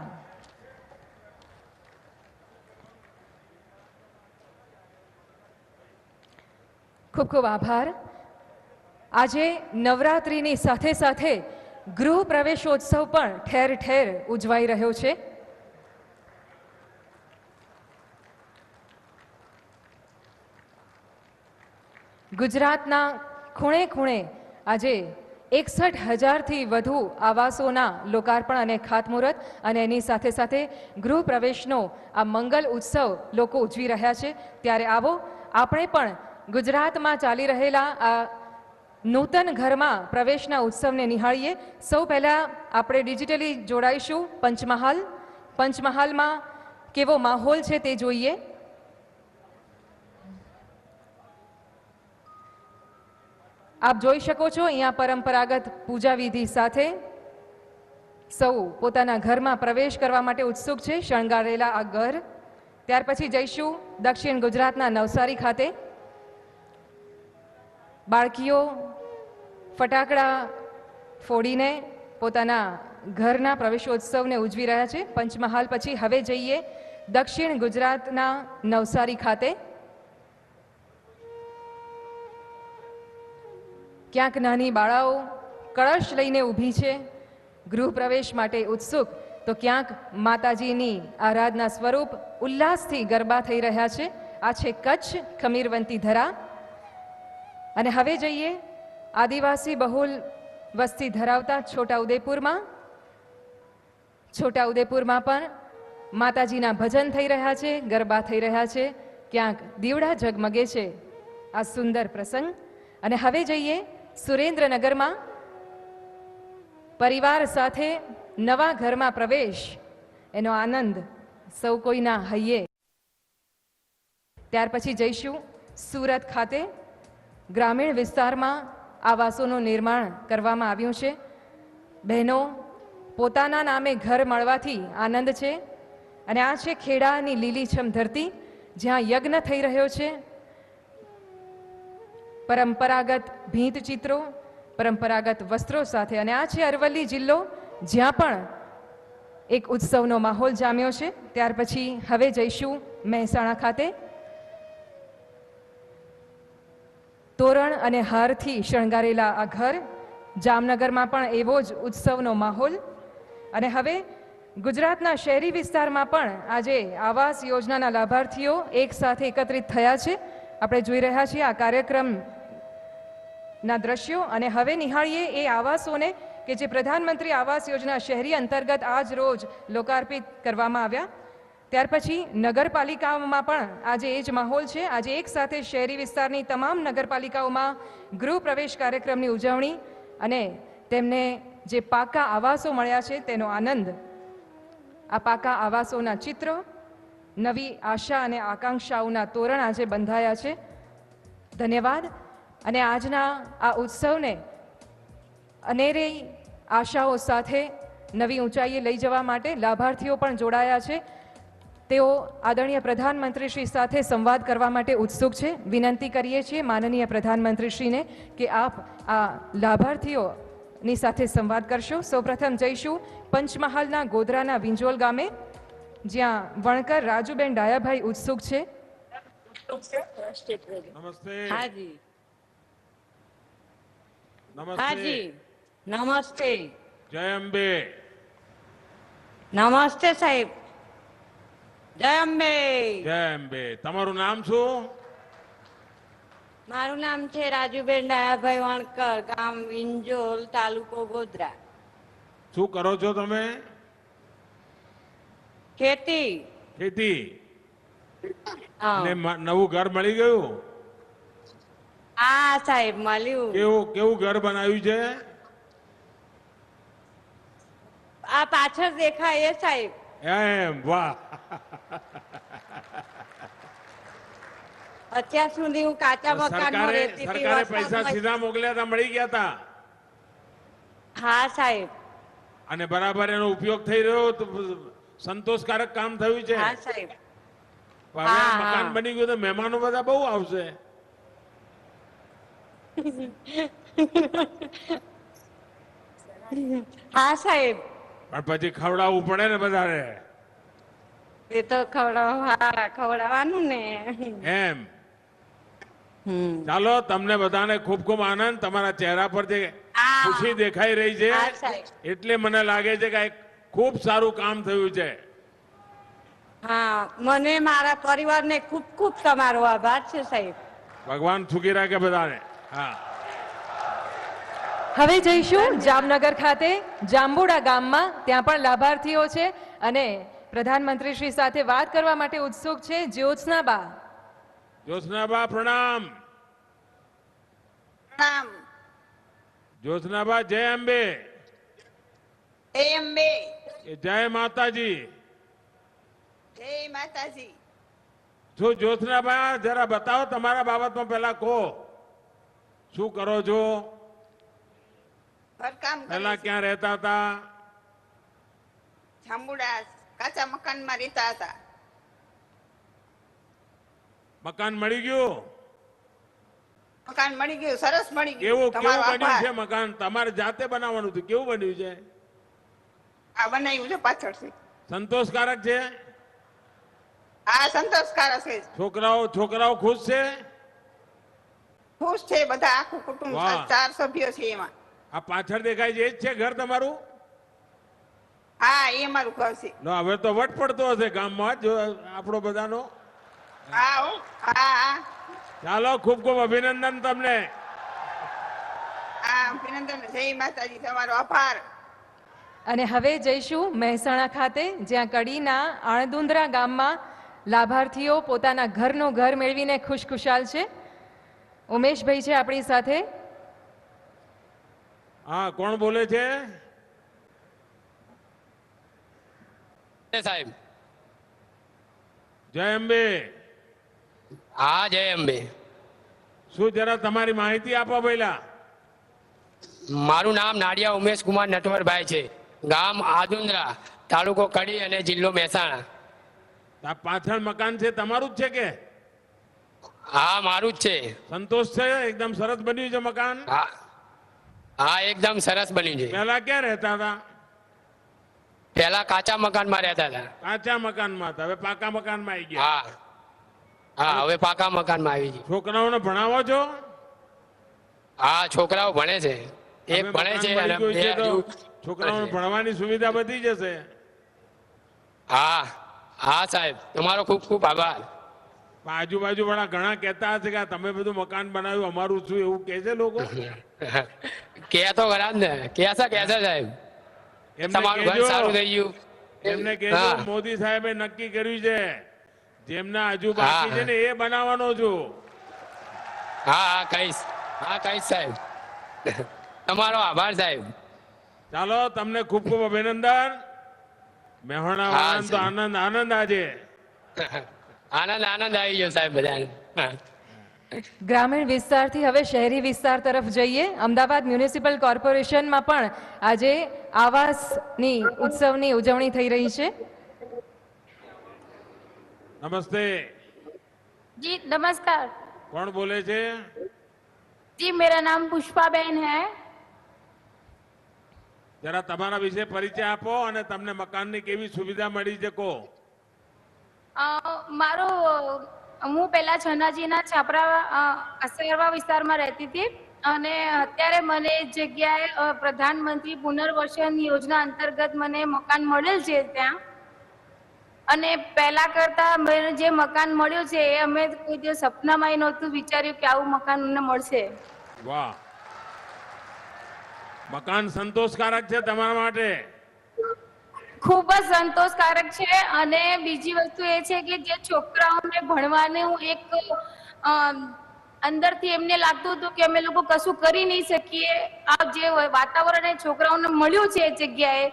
ખૂબ ખૂબ આભાર. આજે નવરાત્રિની સાથે સાથે ગૃહ પ્રવેશોત્સવ પણ ઠેર ઠેર ઉજવાઈ રહ્યો છે. ગુજરાતના ખૂણે ખૂણે આજે 61,000થી વધુ આવાસોના લોકાર્પણ અને ખાતમુહૂર્ત અને એની સાથે સાથે ગૃહ પ્રવેશનો આ મંગલ ઉત્સવ લોકો ઉજવી રહ્યા છે. ત્યારે આવો આપણે પણ ગુજરાતમાં ચાલી રહેલા આ નૂતન ઘરમાં પ્રવેશના ઉત્સવને નિહાળીએ. સૌ પહેલા આપણે ડિજિટલી જોડાઈશું પંચમહાલ. પંચમહાલમાં કેવો માહોલ છે તે જોઈએ. આપ જોઈ શકો છો અહીંયા પરંપરાગત પૂજા વિધિ સાથે સૌ પોતાના ઘરમાં પ્રવેશ કરવા માટે ઉત્સુક છે. શણગારેલા આ ઘર. ત્યાર પછી જઈશું દક્ષિણ ગુજરાતના નવસારી ખાતે. બાળકીઓ ફટાકડા ફોડીને પોતાના ઘરના પ્રવેશોત્સવને ઉજવી રહ્યા છે. પંચમહાલ પછી હવે જઈએ દક્ષિણ ગુજરાતના નવસારી ખાતે. ક્યાંક નાની બાળાઓ કળશ લઈને ઊભી છે ગૃહ પ્રવેશ માટે ઉત્સુક, તો ક્યાંક માતાજીની આરાધના સ્વરૂપ ઉલ્લાસથી ગરબા થઈ રહ્યા છે. આ છે કચ્છ, ખમીરવંતી ધરા. અને હવે જઈએ આદિવાસી બહુલ વસ્તી ધરાવતા છોટાઉદેપુરમાં. છોટાઉદેપુરમાં પણ માતાજીના ભજન થઈ રહ્યા છે, ગરબા થઈ રહ્યા છે, ક્યાંક દીવડા ઝગમગે છે. આ સુંદર પ્રસંગ. અને હવે જઈએ સુરેન્દ્રનગરમાં. પરિવાર સાથે નવા ઘરમાં પ્રવેશ, એનો આનંદ સૌ કોઈના હૈયે. ત્યાર પછી જઈશું સુરત ખાતે. ગ્રામીણ વિસ્તારમાં આવાસોનું નિર્માણ કરવામાં આવ્યું છે. બહેનો પોતાના નામે ઘર મળવાથી આનંદ છે. અને આ છે ખેડાની લીલીછમ ધરતી, જ્યાં યજ્ઞ થઈ રહ્યો છે. પરંપરાગત ભીંત ચિત્રો, પરંપરાગત વસ્ત્રો સાથે. અને આ છે અરવલ્લી જિલ્લો, જ્યાં પણ એક ઉત્સવનો માહોલ જામ્યો છે. ત્યાર પછી હવે જઈશું મહેસાણા ખાતે. તોરણ અને હારથી શણગારેલા આ ઘર. જામનગરમાં પણ એવો જ ઉત્સવનો માહોલ. અને હવે ગુજરાતના શહેરી વિસ્તારમાં પણ આજે આવાસ યોજનાના લાભાર્થીઓ એક સાથે એકત્રિત થયા છે. આપણે જોઈ રહ્યા છીએ આ કાર્યક્રમના દ્રશ્યો. અને હવે નિહાળીએ એ આવાસોને કે જે પ્રધાનમંત્રી આવાસ યોજના શહેરી અંતર્ગત આજ રોજ લોકાર્પિત કરવામાં આવ્યા. ત્યાર પછી નગરપાલિકાઓમાં પણ આજે એ જ માહોલ છે. આજે એક સાથે શહેરી વિસ્તારની તમામ નગરપાલિકાઓમાં ગૃહ પ્રવેશ કાર્યક્રમની ઉજવણી અને તેમને જે પાકા આવાસો મળ્યા છે તેનો આનંદ. આ પાકા આવાસોના ચિત્રો, નવી આશા અને આકાંક્ષાઓના તોરણ આજે બંધાયા છે. ધન્યવાદ. અને આજના આ ઉત્સવને અનેરી આશાઓ સાથે નવી ઊંચાઈએ લઈ જવા માટે લાભાર્થીઓ પણ જોડાયા છે. તેઓ આદરણીય પ્રધાનમંત્રીશ્રી સાથે સંવાદ કરવા માટે ઉત્સુક છે. વિનંતી કરીએ છીએ માનનીય પ્રધાનમંત્રીશ્રીને કે આપ આ લાભાર્થીઓની સાથે સંવાદ કરશો. સૌપ્રથમ જઈશું પંચમહાલના ગોધરાના વિંજોલ ગામે, જ્યાં વણકર રાજુબેન ડાયાભાઈ ઉત્સુક છે. નમસ્તે. હાજી નમસ્તે. હાજી નમસ્તે. જય અંબે. નમસ્તે સાહેબ. જય અંબે. જય અંબે. તમારું નામ શું? મારું નામ છે રાજુબેન ડાયાભાઈ વણકર, ગામ વિંજોલ, તાલુકો ગોધરા. શું કરો છો તમે? ખેતી. ખેતી. હા. અને નવું ઘર મળી ગયું? હા સાહેબ મળ્યું. કેવું ઘર બનાવ્યું છે? આ પાછળ દેખાય એ સાહેબ. એમ, વાહ. અત્યાર સુધી હું કાચા મકાનમાં રહેતી હતી. સરકારે પૈસા વરસાદમાં- સીધા મોકલ્યા હતા, મળી ગયા હતા? હા સાહેબ. અને બરાબર એનો ઉપયોગ થઈ રહ્યો તો સંતોષકારક કામ થયું છે. હા સાહેબ. હવે આ હા, મકાન હા. બની ગયું તો મહેમાનો બધા બહુ આવશે. હા સાહેબ. પણ પછી ખવડાવવું પડે ને બધાને એ તો ખવડાવવાનું ને. એમ. ચાલો, તમને બધાને ખૂબ ખૂબ આનંદ. તમારા ચહેરા પર જે હા. ખુશી દેખાઈ રહી છે હા, સાહેબ. એટલે મને લાગે છે કે એક ખૂબ સારું કામ થયું છે. હા, મને મારા પરિવારને ખૂબ ખૂબ તમારો આભાર છે સાહેબ. ભગવાન સુખી રાખે બધાને. હા. હવે જઈશું જામનગર ખાતે જાંબુડા ગામમાં. ત્યાં પણ લાભાર્થીઓ છે અને પ્રધાનમંત્રી શ્રી સાથે વાત કરવા માટે ઉત્સુક છે. જ્યોત્સનાબા. જ્યોત્સનાબા પ્રણામ. પ્રણામ. જ્યોત્સનાબા જય અંબે. અંબે. જય માતાજી. જય માતાજી. શું જ્યોત્સનાબા જરા બતાવો તમારા બાબતમાં પહેલા કહો શું કરો છો? ઘરકામ પહેલા ક્યાં રહેતા હતા? જાંબુડા કાચા મકાનમાં રહેતા હતા. મકાન મળી ગયું? મકાન મળી ગયું, સરસ મળી કેવું ગયું. કેવું તમારો બન્યું આભાર. છે મકાન? તમારે જાતે બનાવવાનું હતું, કેવું બન્યું છે? આ બનાવ્યું છે પાછળથી. સંતોષકારક છે? આ સંતોષકારક છે. છોકરાઓ ખુશ છે? ખુશ છે બધા, આખું કુટુંબ. વાહ. 4 સભ્યો છે એમાં. આ પાછળ દેખાય છે એ જ છે ઘર તમારું? હા, એ મારું ઘર છે. લો, હવે તો વટ પડતો હશે ગામમાં જો આપણો બધાનો. હા હો. હા હા. ચાલો, ખૂબ ખૂબ અભિનંદન તમને. હા, અભિનંદન. જય માતાજી, તમારો આભાર. અને હવે જઈશું મહેસાણા ખાતે, જ્યાં કડીના આણદુંદરા ગામમાં લાભાર્થીઓ પોતાના ઘરનું ઘર મેળવીને ખુશખુશાલ છે. ઉમેશભાઈ છે આપણી સાથે. હા, કોણ બોલે છે? સાહેબ. જય અંબે. હા, જય અંબે. શું જરા તમારી માહિતી આપો પહેલા. મારું નામ નાડિયા ઉમેશ કુમાર નટવરભાઈ છે. ગામ આદુંદ્રા, તાલુકો કડી અને જિલ્લો મહેસાણા. આ પાછળ મકાન છે તમારું જ છે કે? હા, મારું જ છે. સંતોષ છે? એકદમ સરસ બન્યું છે મકાન. હા હા, એકદમ સરસ બન્યું છે. પહેલા ક્યાં રહેતા હતા? પહેલા કાચા મકાનમાં રહેતા હતા. કાચા મકાનમાં હતા, હવે પાકા મકાનમાં આવી ગયા. હા હા, હવે પાકા મકાનમાં આવી છે. છોકરાઓને ભણાવો છો? હા, છોકરાઓ ભણે છે. એક હવે ભણે મકાન છે મળી અને ગયું બે છે તો હજુ. છોકરાઓને ભણવાની સુવિધા વધી જશે. હા હા સાહેબ, તમારો ખૂબ ખૂબ આભાર. આજુબાજુ વાળા ઘણા કહેતા હશે કે આ તમે બધું મકાન બનાવ્યું, અમારું શું, એવું કહે છે લોકો? કે તો ખરા જ ને. કેસા સાહેબ, એમને તમારું ઘર કહેજો, સારું થઈ ગયું. એમને કહેજો હા. મોદી સાહેબે નક્કી કર્યું છે જેમના હજુ બાકી હા. છે ને એ બનાવવાનો છું. હા હા કહીશ. હા કહીશ સાહેબ. તમારો આભાર સાહેબ. ચાલો, તમને ખૂબ ખૂબ અભિનંદન. મહેણા હા, વાળાને તો સાહેબ. આનંદ આજે. આનંદ આવી ગયો સાહેબ બધાને. હા. ગ્રામીણ વિસ્તારથી હવે શહેરી વિસ્તાર તરફ જઈએ. અમદાવાદ મ્યુનિસિપલ કોર્પોરેશનમાં પણ આજે આવાસની ઉત્સવની ઉજવણી થઈ રહી છે. નમસ્તે. जी नमस्कार કોણ બોલે છે? जी, मेरा नाम पुष्पा बहन है। જરા તમારા વિશે પરિચય આપો અને તમને મકાનની કેવી સુવિધા મળી છે કહો. મારો હું પહેલા છનાજીના છાપરા અસરવા વિસ્તારમાં રહેતી હતી અને અત્યારે મને એ જગ્યાએ પ્રધાનમંત્રી પુનર્વસન યોજના અંતર્ગત મને મકાન મળેલ છે ત્યાં. અને પહેલા કરતા મને જે મકાન મળ્યું છે એ અમે કોઈ દિવસ સપનામાં નહોતું વિચાર્યું કે આવું મકાન અમને મળશે. વાહ, મકાન સંતોષકારક છે તમારા માટે? ખૂબ જ સંતોષકારક છે. અને બીજી વસ્તુ એ છે કે જે છોકરાઓને ભણવાનું એક અંદરથી એમને લાગતું હતું કે અમે લોકો કશું કરી નહીં શકીએ, આ જે વાતાવરણ એ છોકરાઓને મળ્યું છે એ જગ્યાએ,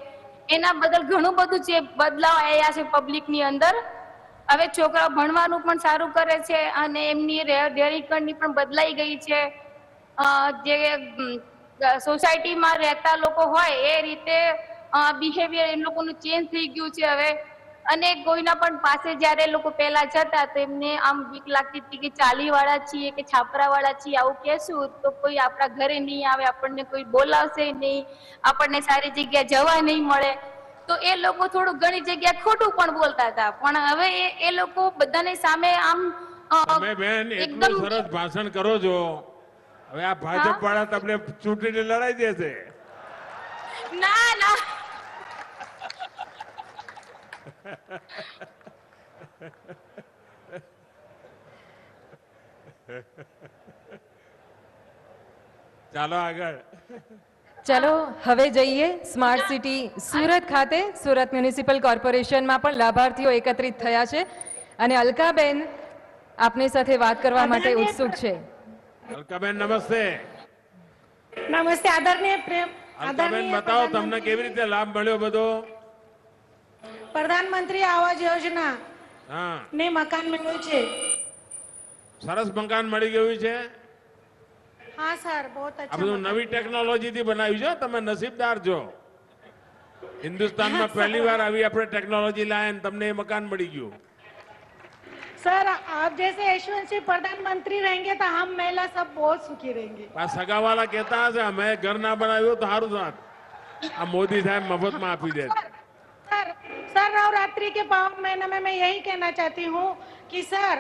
એના બદલ ઘણું બધું જે બદલાવ આવ્યા છે પબ્લિકની અંદર. હવે છોકરાઓ ભણવાનું પણ સારું કરે છે અને એમની રહેણીકરણી પણ બદલાઈ ગઈ છે. જે સોસાયટીમાં રહેતા લોકો હોય એ રીતે બિહેવિયર એ લોકોનું ચેન્જ થઈ ગયું છે હવે. અને કોઈના પણ પાસે જ્યારે લોકો પહેલા જતા તો એમને આમ બીક લાગતી હતી કે ચાલીવાળા છીએ કે છાપરાવાળા છીએ, આવું કહેશું તો કોઈ આપણા ઘરે નહીં આવે, આપણને કોઈ બોલાવશે નહીં, આપણને સારી જગ્યા જવા નહીં મળે. તો એ લોકો થોડું ઘણી જગ્યા ખોટું પણ બોલતા હતા, પણ હવે એ લોકો બધાની સામે આમ તમે બેન એટલું સરસ ભાષણ કરો છો, હવે આ ભાજપ વાળા તમને ચૂંટણી લડાઈ દેશે. ના ના ચાલો આગળ. ચલો હવે જઈએ સ્માર્ટ સિટી સુરત ખાતે. સુરત મ્યુનિસિપલ કોર્પોરેશનમાં પણ લાભાર્થીઓ એકત્રિત થયા છે અને અલકાબેન આપની સાથે વાત કરવા માટે ઉત્સુક છે. અલકાબેન નમસ્તે. નમસ્તે આદરણીય પ્રેમ. અલકાબેન બતાવો તમને કેવી રીતે લાભ મળ્યો બધો? પ્રધાનમંત્રી આવાસ યોજના હા ને મકાન મળ્યું છે. સરસ મકાન મળી ગયું છે. હા સર, બહુ આ અચ્છા. બધું નવી ટેકનોલોજી થી બનાવ્યું છે. તમે નસીબદાર છો. હિન્દુસ્તાનમાં પહેલી વાર આવી આપણે ટેકનોલોજી લાયા ને તમને એ મકાન મળી ગયું. सर आप जैसे यशवंत सिंह प्रधानमंत्री रहेंगे तो हम महिला सब बहुत सुखी रहेंगे. આ સગાવાલા કહેતા હશે અમે ઘર ના બનાવ્યું તો સારું થાત. આ મોદી સાહેબ મફતમાં આપી દે. सर नवरात्रि के पावन महीने में मैं यही कहना चाहती हूँ कि सर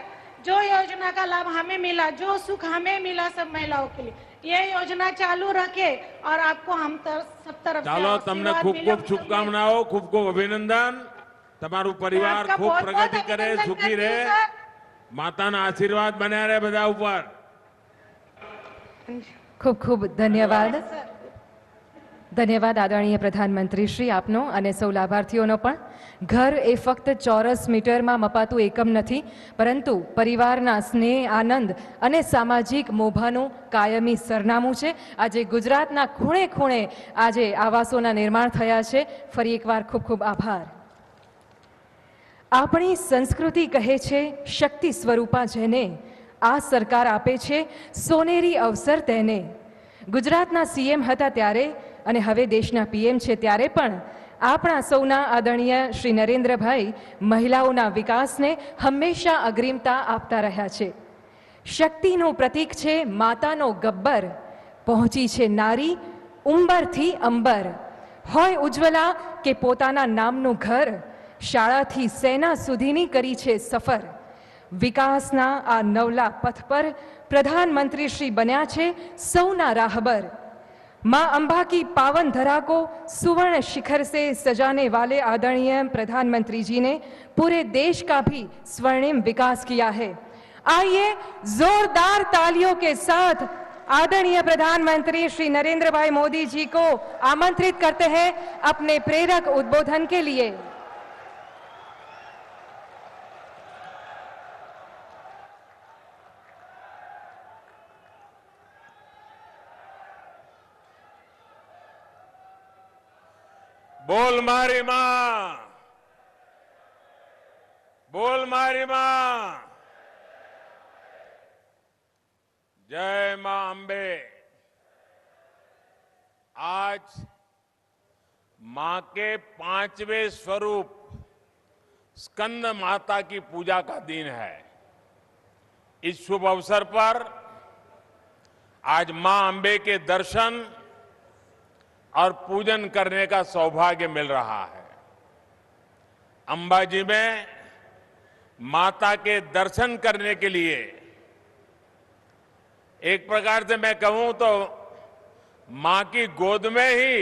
जो योजना का लाभ हमें मिला, जो सुख हमें मिला सब महिलाओं के लिए, ये योजना चालू रखे और आपको हम सब तरफ ચાલો તમને ખૂબ ખૂબ શુભકામનાઓ, ખૂબ ખૂબ અભિનંદન. તમારું પરિવાર ખૂબ પ્રગતિ કરે, સુખી રહે, માતાના આશીર્વાદ બન્યા રહે બધા ઉપર. ખૂબ ખૂબ ધન્યવાદ. ધન્યવાદ આદરણીય પ્રધાનમંત્રી શ્રી આપનો અને સૌ લાભાર્થીઓનો પણ. ઘર એ ફક્ત ચોરસ મીટરમાં મપાતું એકમ નથી, પરંતુ પરિવારના સ્નેહ, આનંદ અને સામાજિક મોભાનું કાયમી સરનામું છે. આજે ગુજરાતના ખૂણે ખૂણે આજે આવાસોના નિર્માણ થયા છે. ફરી એકવાર ખૂબ ખૂબ આભાર. આપણી સંસ્કૃતિ કહે છે શક્તિ સ્વરૂપા જેને, આ સરકાર આપે છે સોનેરી અવસર તેને. ગુજરાતના સીએમ હતા ત્યારે અને હવે દેશના પીએમ છે ત્યારે પણ આપણા સૌના આદરણીય શ્રી નરેન્દ્રભાઈ મહિલાઓના વિકાસને હંમેશા અગ્રિમતા આપતા રહ્યા છે. શક્તિનું પ્રતીક છે માતાનો ગબ્બર, પહોંચી છે નારી ઉંબરથી અંબર. હોય ઉજ્જવલા કે પોતાના નામનું ઘર, શાળાથી સેના સુધીની કરી છે સફર. વિકાસના આ નવલા પથ પર प्रधानमंत्री श्री बन्या छे सौना राहबर। मां अंबा की पावन धरा को सुवर्ण शिखर से सजाने वाले आदरणीय प्रधानमंत्री जी ने पूरे देश का भी स्वर्णिम विकास किया है। आइए जोरदार तालियों के साथ आदरणीय प्रधानमंत्री श्री नरेंद्र भाई मोदी जी को आमंत्रित करते हैं अपने प्रेरक उद्बोधन के लिए। बोल मारी मां, बोल मारी मां, जय मां अंबे। आज मां के 5वें स्वरूप स्कंद माता की पूजा का दिन है। इस शुभ अवसर पर आज मां अंबे के दर्शन और पूजन करने का सौभाग्य मिल रहा है। अंबाजी में माता के दर्शन करने के लिए एक प्रकार से मैं कहूं तो मां की गोद में ही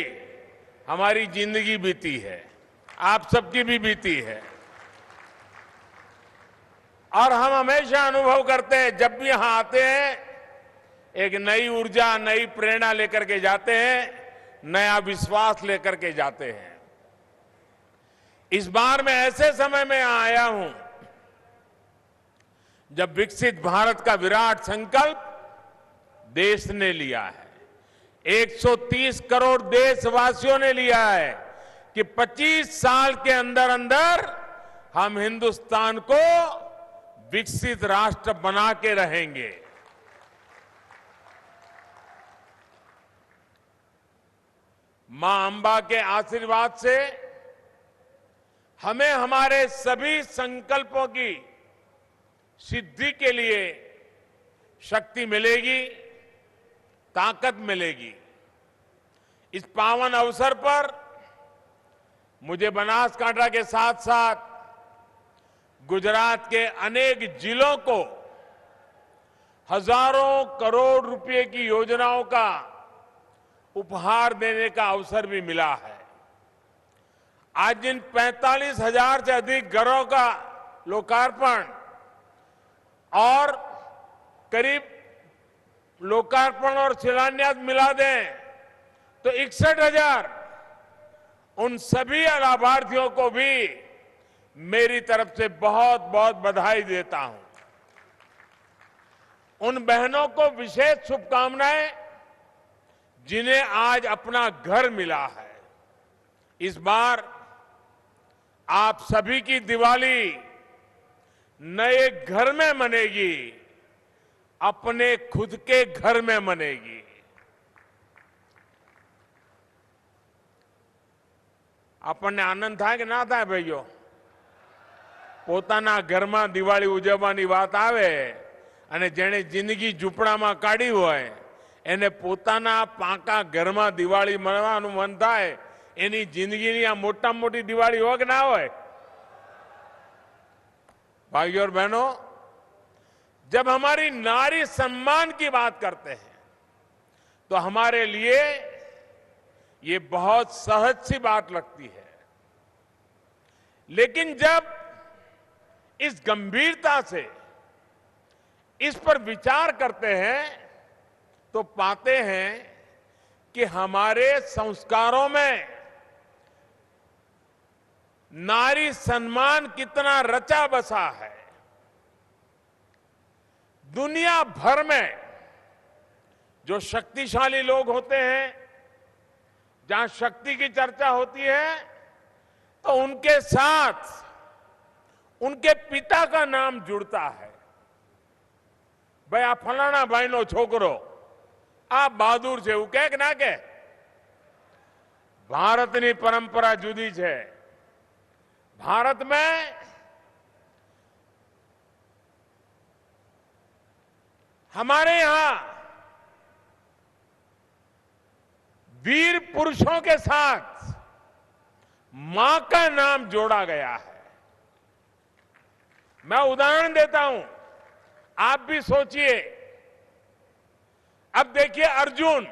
हमारी जिंदगी बीती है, आप सबकी भी बीती है। और हम हमेशा अनुभव करते हैं जब भी यहां आते हैं एक नई ऊर्जा, नई प्रेरणा लेकर के जाते हैं, नया विश्वास लेकर के जाते हैं। इस बार मैं ऐसे समय में आया हूं जब विकसित भारत का विराट संकल्प देश ने लिया है। 130 करोड़ देशवासियों ने लिया है कि 25 साल के अंदर अंदर हम हिंदुस्तान को विकसित राष्ट्र बना के रहेंगे। मां अंबा के आशीर्वाद से हमें हमारे सभी संकल्पों की सिद्धि के लिए शक्ति मिलेगी, ताकत मिलेगी। इस पावन अवसर पर मुझे बनासकांठा के साथ साथ गुजरात के अनेक जिलों को हजारों करोड़ रुपए की योजनाओं का उपहार देने का अवसर भी मिला है। आज जिन 45,000 से अधिक घरों का लोकार्पण और करीब लोकार्पण और शिलान्यास मिला दें तो 61,000, उन सभी लाभार्थियों को भी मेरी तरफ से बहुत बहुत बधाई देता हूं। उन बहनों को विशेष शुभकामनाएं जिन्हें आज अपना घर मिला है। इस बार आप सभी की दिवाली नए घर में मनेगी, अपने खुद के घर में मनेगी। આપણને આનંદ થાય કે ના થાય ભાઈઓ? પોતાના ઘરમાં દિવાળી ઉજવવાની વાત આવે અને જેણે જિંદગી ઝૂંપડામાં કાઢી હોય એને પોતાના પાકા ઘરમાં દિવાળી મનાવવાનું મન થાય, એની જિંદગીની આ મોટામાં મોટી દિવાળી હોય કે ના હોય? भाइयों और बहनों, जब हमारी नारी सम्मान की बात करते हैं तो हमारे लिए ये बहुत सहज सी बात लगती है, लेकिन जब इस गंभीरता से इस पर विचार करते हैं तो पाते हैं कि हमारे संस्कारों में नारी सम्मान कितना रचा बसा है। दुनिया भर में जो शक्तिशाली लोग होते हैं, जहां शक्ति की चर्चा होती है तो उनके साथ उनके पिता का नाम जुड़ता है। भाई आ फलाना भाई नो छोकरो आ बहादुर છે, એવું કહે કે ના કહે? ભારતની પરંપરા જુદી છે। भारत में हमारे यहां वीर पुरुषों के साथ मां का नाम जोड़ा गया है। मैं उदाहरण देता हूं, आप भी सोचिए। अब देखिए, अर्जुन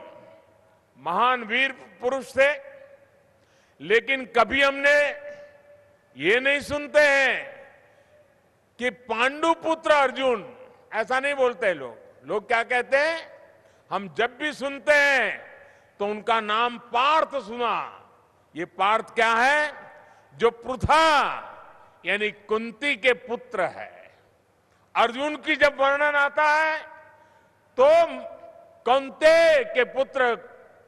महान वीर पुरुष थे, लेकिन कभी हमने ये नहीं सुनते हैं कि पांडुपुत्र अर्जुन, ऐसा नहीं बोलते लोग। लोग क्या कहते हैं? हम जब भी सुनते हैं तो उनका नाम पार्थ सुना। ये पार्थ क्या है? जो पृथा यानी कुंती के पुत्र है। अर्जुन की जब वर्णन आता है तो कौंते के पुत्र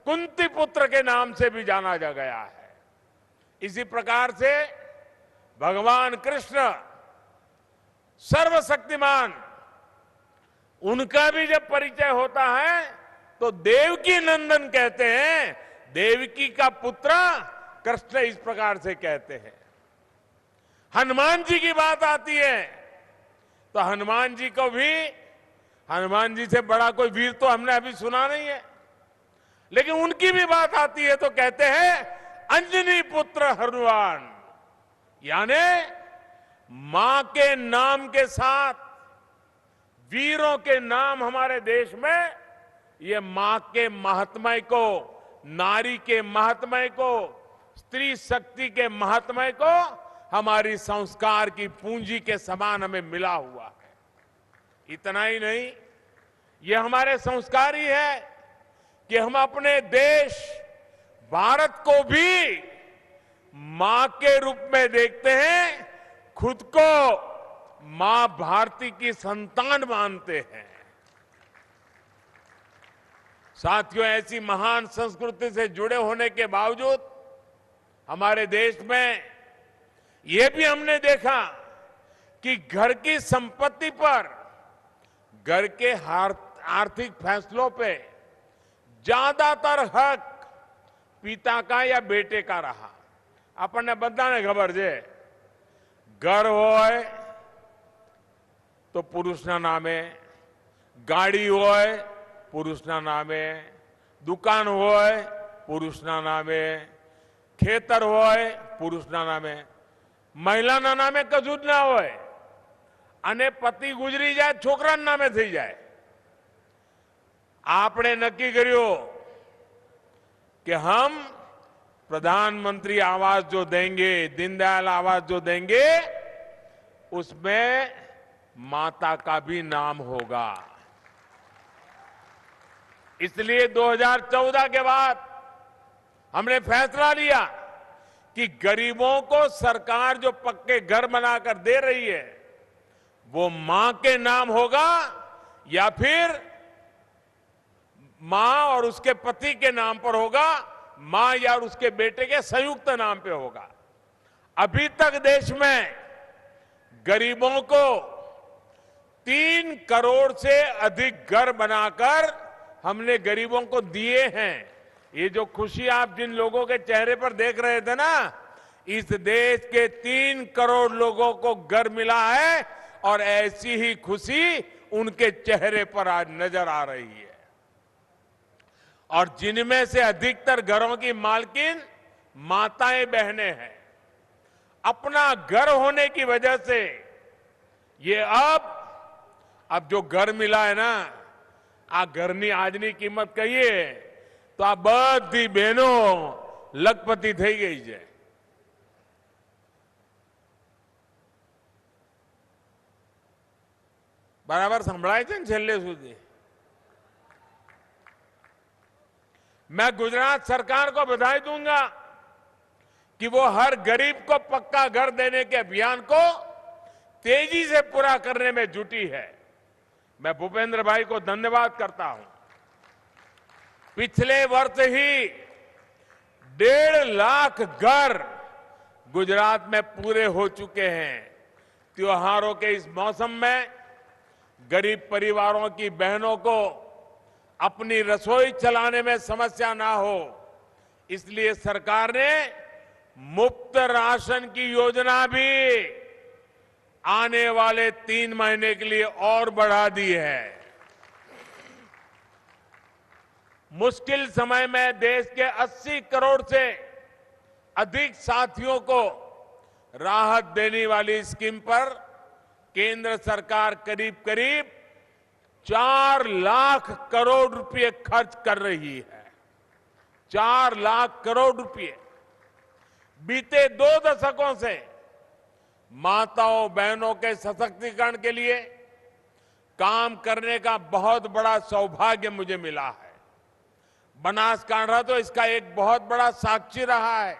कुंती पुत्र के नाम से भी जाना जा गया है। इसी प्रकार से भगवान कृष्ण सर्वशक्तिमान, उनका भी जब परिचय होता है तो देवकी नंदन कहते हैं। देवकी का पुत्र कृष्ण इस प्रकार से कहते हैं। हनुमान जी की बात आती है तो हनुमान जी को भी, हनुमान जी से बड़ा कोई वीर तो हमने अभी सुना नहीं है, लेकिन उनकी भी बात आती है तो कहते हैं अंजनी पुत्र हनुमान। यानी मां के नाम के साथ वीरों के नाम हमारे देश में ये मां के महात्म्य को, नारी के महात्म्य को, स्त्री शक्ति के महात्म्य को हमारी संस्कार की पूंजी के समान हमें मिला हुआ है। इतना ही नहीं, ये हमारे संस्कार ही है कि हम अपने देश भारत को भी मां के रूप में देखते हैं, खुद को मां भारती की संतान मानते हैं। साथियों, ऐसी महान संस्कृति से जुड़े होने के बावजूद हमारे देश में यह भी हमने देखा कि घर की संपत्ति पर, घर के आर्थिक फैसलों पे ज्यादातर हक पिता का या बेटे का रहा। આપણને બધાને ખબર છે ઘર હોય તો પુરુષના નામે, ગાડી હોય પુરુષના નામે, દુકાન હોય પુરુષના નામે, ખેતર હોય પુરુષના નામે, મહિલાના નામે કશું જ ના હોય અને પતિ ગુજરી જાય છોકરાના નામે થઈ જાય. आपने नक्की करियो कि हम प्रधानमंत्री आवास जो देंगे, दीनदयाल आवास जो देंगे, उसमें माता का भी नाम होगा. इसलिए 2014 के बाद हमने फैसला लिया कि गरीबों को सरकार जो पक्के घर बनाकर दे रही है वो मां के नाम होगा या फिर मां और उसके पति के नाम पर होगा, मां या उसके बेटे के संयुक्त नाम पे होगा. अभी तक देश में गरीबों को 3 करोड़ से अधिक घर बनाकर हमने गरीबों को दिए हैं. ये जो खुशी आप जिन लोगों के चेहरे पर देख रहे थे ना, इस देश के 3 करोड़ लोगों को घर मिला है और ऐसी ही खुशी उनके चेहरे पर आज नजर आ रही है. और जिनमें से अधिकतर घरों की मालकिन माताएं बहनें हैं. अपना घर होने की वजह से ये अब जो घर मिला है ना, आ घरनी आजनी किंमत कहिए तो आ बधी बहनों लखपति થઈ ગઈ છે. बराबर संभळाय છે ને છેલ્લે સુધી? मैं गुजरात सरकार को बधाई दूंगा कि वो हर गरीब को पक्का घर देने के अभियान को तेजी से पूरा करने में जुटी है. मैं भूपेंद्र भाई को धन्यवाद करता हूं. पिछले वर्ष ही 1.5 लाख घर गुजरात में पूरे हो चुके हैं. त्योहारों के इस मौसम में गरीब परिवारों की बहनों को अपनी रसोई चलाने में समस्या ना हो, इसलिए सरकार ने मुफ्त राशन की योजना भी आने वाले 3 महीने के लिए और बढ़ा दी है. मुश्किल समय में देश के 80 करोड़ से अधिक साथियों को राहत देने वाली स्कीम पर केंद्र सरकार करीब करीब 4 लाख करोड़ रुपए खर्च कर रही है. 4 लाख करोड़ रुपए. बीते 2 दशकों से माताओं बहनों के सशक्तिकरण के लिए काम करने का बहुत बड़ा सौभाग्य मुझे मिला है. बनासकांठा तो इसका एक बहुत बड़ा साक्षी रहा है.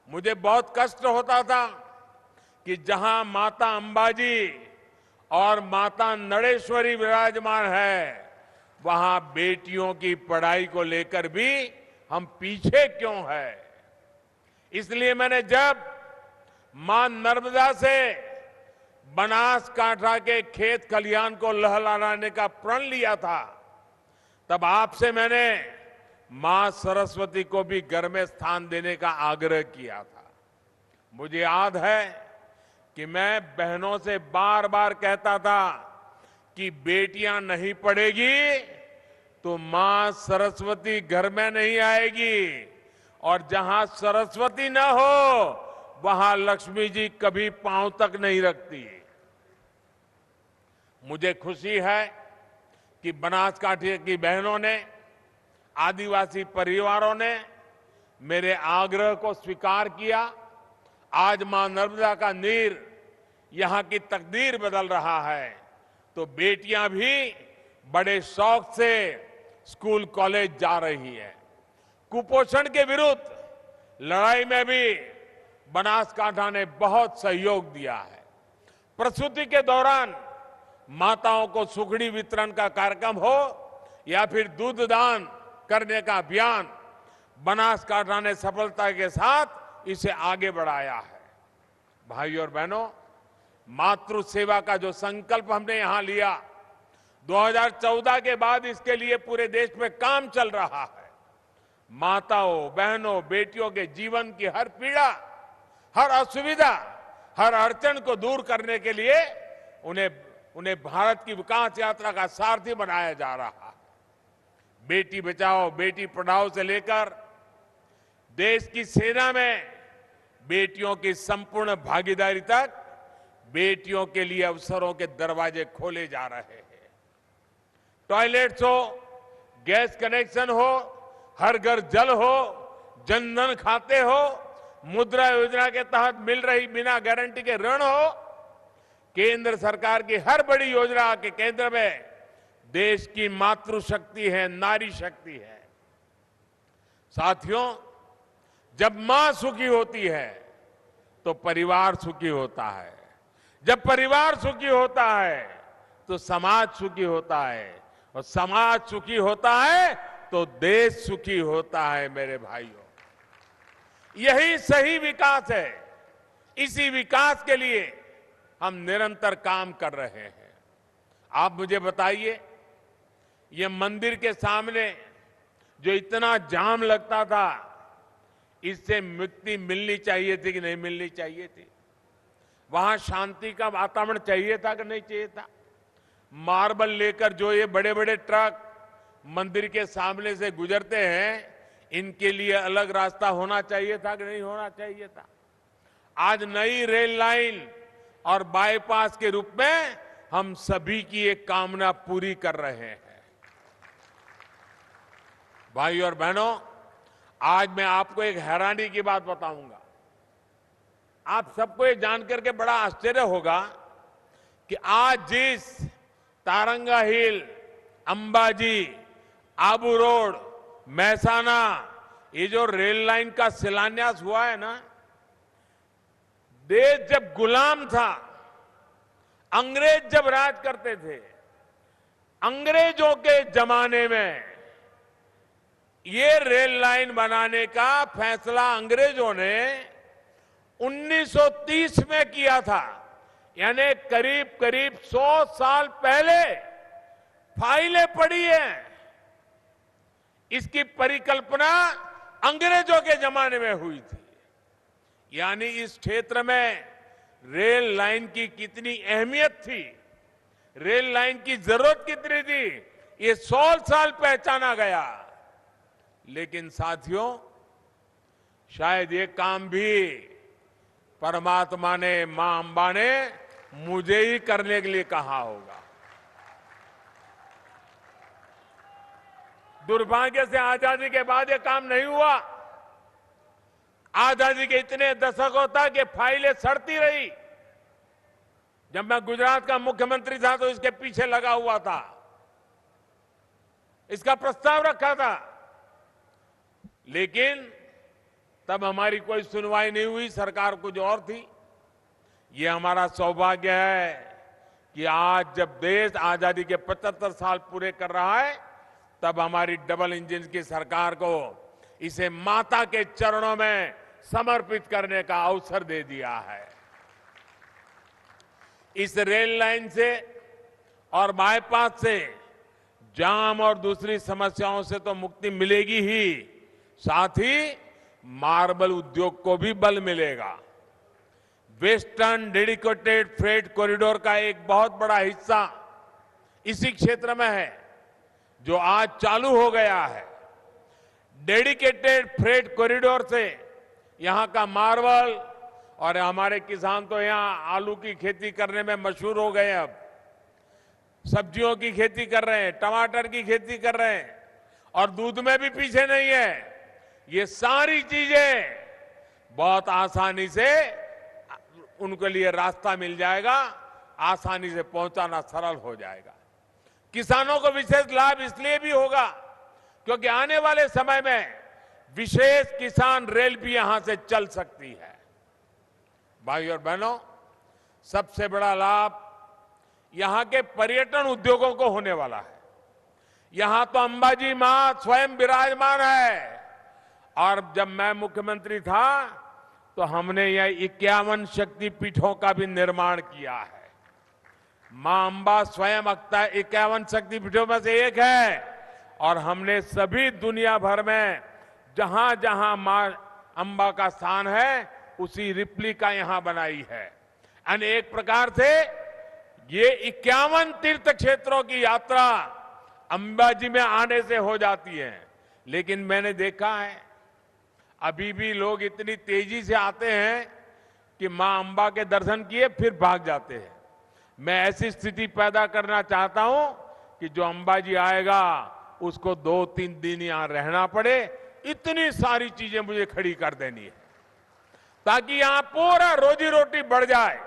मुझे बहुत कष्ट होता था कि जहां माता अंबाजी और माता नड़ेश्वरी विराजमान है, वहां बेटियों की पढ़ाई को लेकर भी हम पीछे क्यों है. इसलिए मैंने जब मां नर्मदा से बनासकांठा के खेत खलिहान को लहलहाने का प्रण लिया था, तब आपसे मैंने मां सरस्वती को भी घर में स्थान देने का आग्रह किया था. मुझे याद है कि मैं बहनों से बार बार कहता था कि बेटियां नहीं पढ़ेगी तो मां सरस्वती घर में नहीं आएगी, और जहां सरस्वती न हो वहां लक्ष्मी जी कभी पांव तक नहीं रखती. मुझे खुशी है कि बनासकांठा की बहनों ने, आदिवासी परिवारों ने मेरे आग्रह को स्वीकार किया. आज मां नर्मदा का नीर यहां की तकदीर बदल रहा है, तो बेटियां भी बड़े शौक से स्कूल कॉलेज जा रही हैं. कुपोषण के विरुद्ध लड़ाई में भी बनासकांठा ने बहुत सहयोग दिया है. प्रसूति के दौरान माताओं को सुखड़ी वितरण का कार्यक्रम हो या फिर दूध दान करने का अभियान, बनासकांठा ने सफलता के साथ इसे आगे बढ़ाया है. भाइयों और बहनों, मातृ सेवा का जो संकल्प हमने यहां लिया, 2014 के बाद इसके लिए पूरे देश में काम चल रहा है. माताओं बहनों बेटियों के जीवन की हर पीड़ा, हर असुविधा हर अड़चन को दूर करने के लिए उन्हें भारत की विकास यात्रा का सारथी बनाया जा रहा है। बेटी बचाओ बेटी पढ़ाओ से लेकर देश की सेना में बेटियों की संपूर्ण भागीदारी तक बेटियों के लिए अवसरों के दरवाजे खोले जा रहे हैं। टॉयलेट्स हो, गैस कनेक्शन हो, हर घर जल हो, जन धन खाते हो, मुद्रा योजना के तहत मिल रही बिना गारंटी के ऋण हो, केंद्र सरकार की हर बड़ी योजना के केंद्र में देश की मातृशक्ति है, नारी शक्ति है। साथियों, जब मां सुखी होती है तो परिवार सुखी होता है, जब परिवार सुखी होता है तो समाज सुखी होता है, और समाज सुखी होता है तो देश सुखी होता है। मेरे भाइयों, यही सही विकास है। इसी विकास के लिए हम निरंतर काम कर रहे हैं। आप मुझे बताइए, ये मंदिर के सामने जो इतना जाम लगता था, इससे मुक्ति मिलनी चाहिए थी कि नहीं मिलनी चाहिए थी? वहां शांति का वातावरण चाहिए था कि नहीं चाहिए था? मार्बल लेकर जो ये बड़े बड़े ट्रक मंदिर के सामने से गुजरते हैं, इनके लिए अलग रास्ता होना चाहिए था कि नहीं होना चाहिए था? आज नई रेल लाइन और बाईपास के रूप में हम सभी की एक कामना पूरी कर रहे हैं। भाई और बहनों, आज मैं आपको एक हैरानी की बात बताऊंगा। आप सबको ये जानकर के बड़ा आश्चर्य होगा कि आज जिस तारंगा हिल, अंबाजी, आबू रोड, महसाना, ये जो रेल लाइन का शिलान्यास हुआ है ना, देश जब गुलाम था, अंग्रेज जब राज करते थे, अंग्रेजों के जमाने में ये रेल लाइन बनाने का फैसला अंग्रेजों ने 1930 में किया था। यानी करीब करीब 100 साल पहले फाइलें पड़ी हैं। इसकी परिकल्पना अंग्रेजों के जमाने में हुई थी। यानी इस क्षेत्र में रेल लाइन की कितनी अहमियत थी, रेल लाइन की जरूरत कितनी थी, ये 100 साल पहचाना गया। लेकिन साथियों, शायद ये काम भी परमात्मा ने, मां अंबा ने मुझे ही करने के लिए कहा होगा। दुर्भाग्य से आजादी के बाद ये काम नहीं हुआ। आजादी के इतने दशकों तक ये फाइलें सड़ती रही। जब मैं गुजरात का मुख्यमंत्री था तो इसके पीछे लगा हुआ था, इसका प्रस्ताव रखा था, लेकिन तब हमारी कोई सुनवाई नहीं हुई, सरकार कुछ और थी। ये हमारा सौभाग्य है कि आज जब देश आजादी के 75 साल पूरे कर रहा है, तब हमारी डबल इंजन की सरकार को इसे माता के चरणों में समर्पित करने का अवसर दे दिया है। इस रेल लाइन से और बाईपास से जाम और दूसरी समस्याओं से तो मुक्ति मिलेगी ही, साथ ही मार्बल उद्योग को भी बल मिलेगा। वेस्टर्न डेडिकेटेड फ्रेट कॉरिडोर का एक बहुत बड़ा हिस्सा इसी क्षेत्र में है, जो आज चालू हो गया है। डेडिकेटेड फ्रेट कॉरिडोर से यहां का मार्बल, और हमारे किसान तो यहां आलू की खेती करने में मशहूर हो गए, अब सब्जियों की खेती कर रहे हैं, टमाटर की खेती कर रहे हैं, और दूध में भी पीछे नहीं है। ये सारी चीजें बहुत आसानी से उनके लिए रास्ता मिल जाएगा, आसानी से पहुंचाना सरल हो जाएगा। किसानों को विशेष लाभ इसलिए भी होगा क्योंकि आने वाले समय में विशेष किसान रेल भी यहां से चल सकती है। भाई और बहनों, सबसे बड़ा लाभ यहां के पर्यटन उद्योगों को होने वाला है। यहां तो अंबाजी मां स्वयं विराजमान है, और जब मैं मुख्यमंत्री था तो हमने यह 51 शक्तिपीठों का भी निर्माण किया है। मां अंबा स्वयं 51 शक्तिपीठों में से एक है, और हमने सभी दुनिया भर में जहां जहां मां अंबा का स्थान है, उसी रिप्लिका यहां बनाई है। અને એક प्रकार से ये 51 तीर्थ क्षेत्रों की यात्रा अंबाजी में आने से हो जाती है। लेकिन मैंने देखा है अभी भी लोग इतनी तेजी से आते हैं कि मां अंबा के दर्शन किए फिर भाग जाते हैं। मैं ऐसी स्थिति पैदा करना चाहता हूं कि जो अंबाजी आएगा उसको 2-3 दिन यहां रहना पड़े, इतनी सारी चीजें मुझे खड़ी कर देनी है ताकि यहां पूरा रोजी रोटी बढ़ जाए।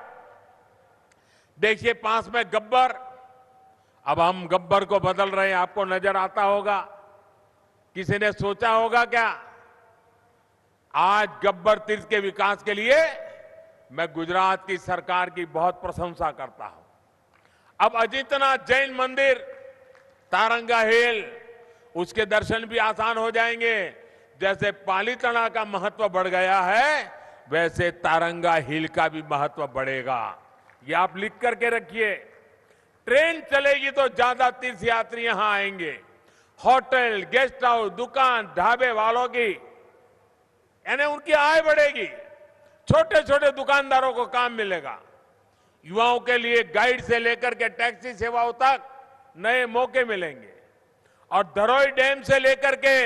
देखिए पास में गब्बर, अब हम गब्बर को बदल रहे हैं, आपको नजर आता होगा। किसी ने सोचा होगा क्या? आज गब्बर तीर्थ के विकास के लिए मैं गुजरात की सरकार की बहुत प्रशंसा करता हूं। अब अजितनाथ जैन मंदिर, तारंगा हिल, उसके दर्शन भी आसान हो जाएंगे। जैसे पालीताना का महत्व बढ़ गया है वैसे तारंगा हिल का भी महत्व बढ़ेगा। ये आप लिख करके रखिए। ट्रेन चलेगी तो ज्यादा तीर्थयात्री यहां आएंगे। होटल, गेस्ट हाउस, दुकान, ढाबे वालों की यानी उनकी आय बढ़ेगी। छोटे छोटे दुकानदारों को काम मिलेगा। युवाओं के लिए गाइड से लेकर के टैक्सी सेवाओं तक नए मौके मिलेंगे। और धरोई डैम से लेकर के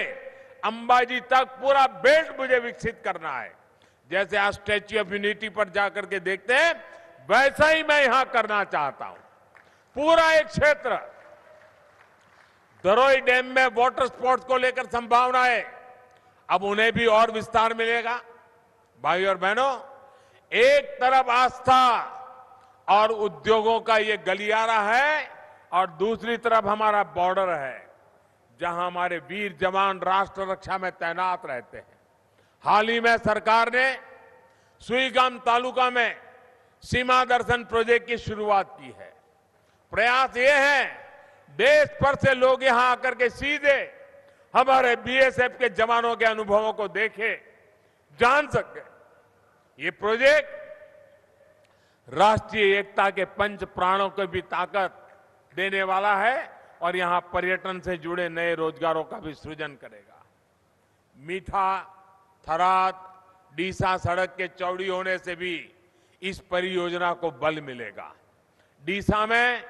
अंबाजी तक पूरा बेल्ट मुझे विकसित करना है। जैसे आज स्टैच्यू ऑफ यूनिटी पर जाकर के देखते हैं वैसा ही मैं यहां करना चाहता हूं। पूरा एक क्षेत्र धरोई डैम में वाटर स्पोर्ट्स को लेकर संभावना है, अब उन्हें भी और विस्तार मिलेगा। भाई और बहनों, एक तरफ आस्था और उद्योगों का ये गलियारा है और दूसरी तरफ हमारा बॉर्डर है जहां हमारे वीर जवान राष्ट्र रक्षा में तैनात रहते हैं। हाल ही में सरकार ने सुईगाम तालुका में सीमा दर्शन प्रोजेक्ट की शुरुआत की है। प्रयास ये है देश भर से लोग यहां आकर के सीधे हमारे बीएसएफ के जवानों के अनुभवों को देखें, जान सके। ये प्रोजेक्ट राष्ट्रीय एकता के पंच प्राणों को भी ताकत देने वाला है और यहां पर्यटन से जुड़े नए रोजगारों का भी सृजन करेगा। मीठा, थराद, डीसा सड़क के चौड़ी होने से भी इस परियोजना को बल मिलेगा। डीसा में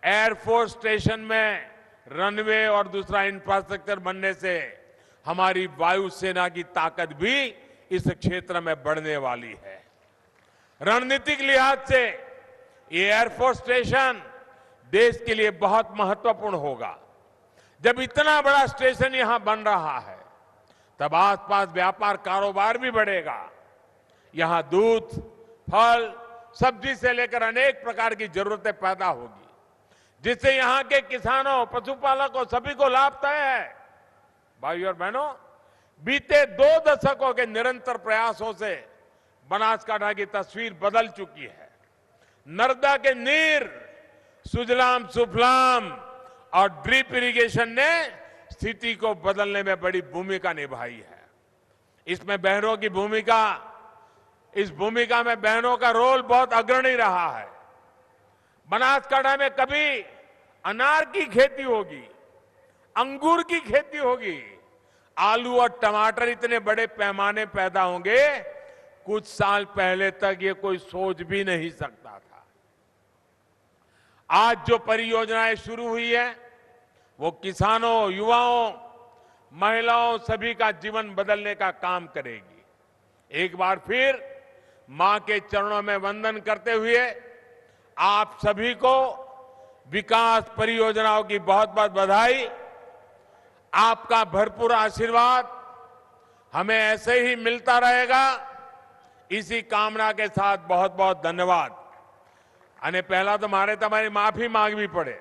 एयरफोर्स स्टेशन में रनवे और दूसरा इंफ्रास्ट्रक्चर बनने से हमारी वायुसेना की ताकत भी इस क्षेत्र में बढ़ने वाली है। रणनीतिक लिहाज से ये एयरफोर्स स्टेशन देश के लिए बहुत महत्वपूर्ण होगा। जब इतना बड़ा स्टेशन यहां बन रहा है तब आसपास व्यापार कारोबार भी बढ़ेगा। यहां दूध, फल, सब्जी से लेकर अनेक प्रकार की जरूरतें पैदा होगी जिससे यहां के किसानों, पशुपालकों सभी को लाभ तय है। भाइयों और बहनों, बीते 2 दशकों के निरंतर प्रयासों से बनासकांठा की तस्वीर बदल चुकी है। नर्मदा के नीर, सुजलाम सुफलाम और ड्रिप इरिगेशन ने स्थिति को बदलने में बड़ी भूमिका निभाई है। इसमें बहनों की भूमिका, इस भूमिका में बहनों का रोल बहुत अग्रणी रहा है। बनासकांठा में कभी अनार की खेती होगी, अंगूर की खेती होगी, आलू और टमाटर इतने बड़े पैमाने पैदा होंगे, कुछ साल पहले तक ये कोई सोच भी नहीं सकता था। आज जो परियोजनाएं शुरू हुई है वो किसानों, युवाओं, महिलाओं सभी का जीवन बदलने का काम करेगी। एक बार फिर मां के चरणों में वंदन करते हुए आप सभी को विकास परियोजनाओं की बहुत बहुत बधाई। आपका भरपूर आशीर्वाद हमें ऐसे ही मिलता रहेगा, इसी कामना के साथ बहुत बहुत धन्यवाद। અને પહેલા તો મારે તમારી માફી માંગવી પડે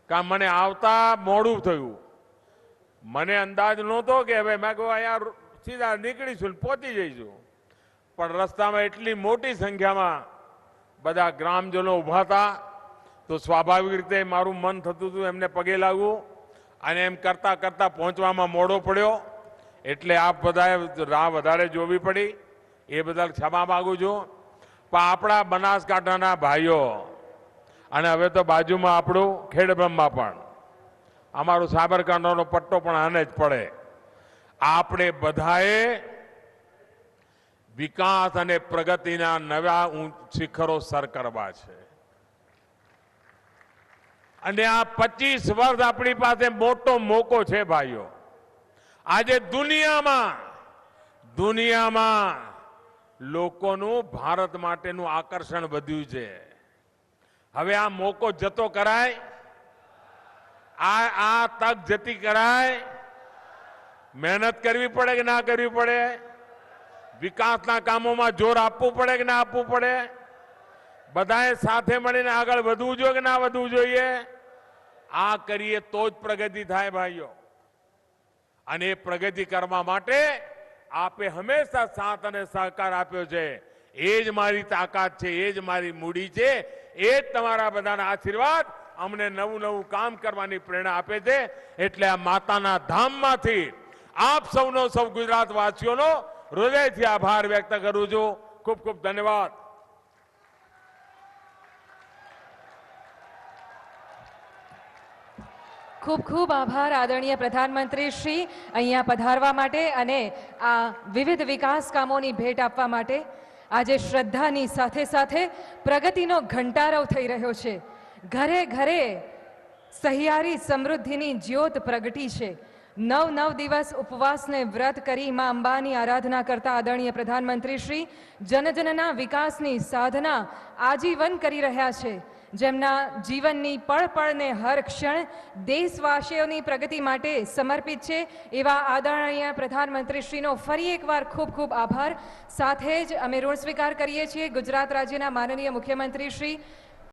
કે મને આવતા મોડું થયું, મને અંદાજ નહોતો કે હવે મેં કહું અહીંયા સીધા નીકળીશું ને પહોંચી જઈશું, પણ રસ્તામાં એટલી મોટી સંખ્યામાં બધા ગ્રામજનો ઊભા હતા તો સ્વાભાવિક રીતે મારું મન થતું હતું એમને પગે લાગવું અને એમ કરતા કરતા પહોંચવામાં મોડો પડ્યો, એટલે આપ બધાએ રાહ વધારે જોવી પડી, એ બદલ ક્ષમા માંગુ છું। પણ આપણા બનાસકાંઠાના ભાઈઓ અને હવે તો બાજુમાં આપણું ખેડબ્રહ્મા પણ, અમારું સાબરકાંઠાનો પટ્ટો પણ આને જ પડે, આપણે બધાએ વિકાસ અને પ્રગતિના નવા શિખરો સર કરવા છે. અને આ 25 વર્ષ આપણી પાસે મોટો મોકો છે ભાઈઓ. આજે દુનિયામાં લોકોનું ભારત માટેનું આકર્ષણ વધ્યું છે. હવે આ મોકો જતો કરાય, આ તક જતી કરાય, મહેનત કરવી પડે કે ના કરવી પડે, વિકાસના કામોમાં જોર આપવું પડે કે ના આપવું પડે, બધાએ સાથે મળીને આગળ વધવું જોઈએ કે ના વધવું જોઈએ. આ કરીએ તો જ પ્રગતિ થાય ભાઈઓ. અને એ પ્રગતિ કરવા માટે આપે હંમેશા સાથ અને સહકાર આપ્યો છે. એ જ મારી તાકાત છે, એ જ મારી મૂડી છે, એ જ તમારા બધાના આશીર્વાદ અમને નવું કામ કરવાની પ્રેરણા આપે છે. એટલે આ માતાના ધામમાંથી આપ સૌનો, સૌ ગુજરાત વાસીઓનો હૃદયથી આભાર વ્યક્ત કરું છું. ખૂબ ખૂબ ધન્યવાદ. ખૂબ ખૂબ આભાર આદરણીય પ્રધાનમંત્રી શ્રી અહીંયા પધારવા માટે અને આ વિવિધ વિકાસ કામોની ભેટ આપવા માટે. આજે શ્રદ્ધાની સાથે સાથે પ્રગતિનો ઘંટારવ થઈ રહ્યો છે. ઘરે ઘરે સહિયારી સમૃદ્ધિની જ્યોત પ્રગટી છે. 9 દિવસ ઉપવાસને વ્રત કરી માં અંબાની આરાધના કરતા આદરણીય પ્રધાનમંત્રી શ્રી જનજનના વિકાસની સાધના આજીવન કરી રહ્યા છે. જેમના જીવનની પળને હર ક્ષણ દેશવાસીઓની પ્રગતિ માટે સમર્પિત છે. એવા આદરણીય પ્રધાનમંત્રીશ્રીનો ફરી એકવાર ખૂબ ખૂબ આભાર. સાથે જ અમે ઋણ સ્વીકાર કરીએ છીએ ગુજરાત રાજ્યના માનનીય મુખ્યમંત્રી શ્રી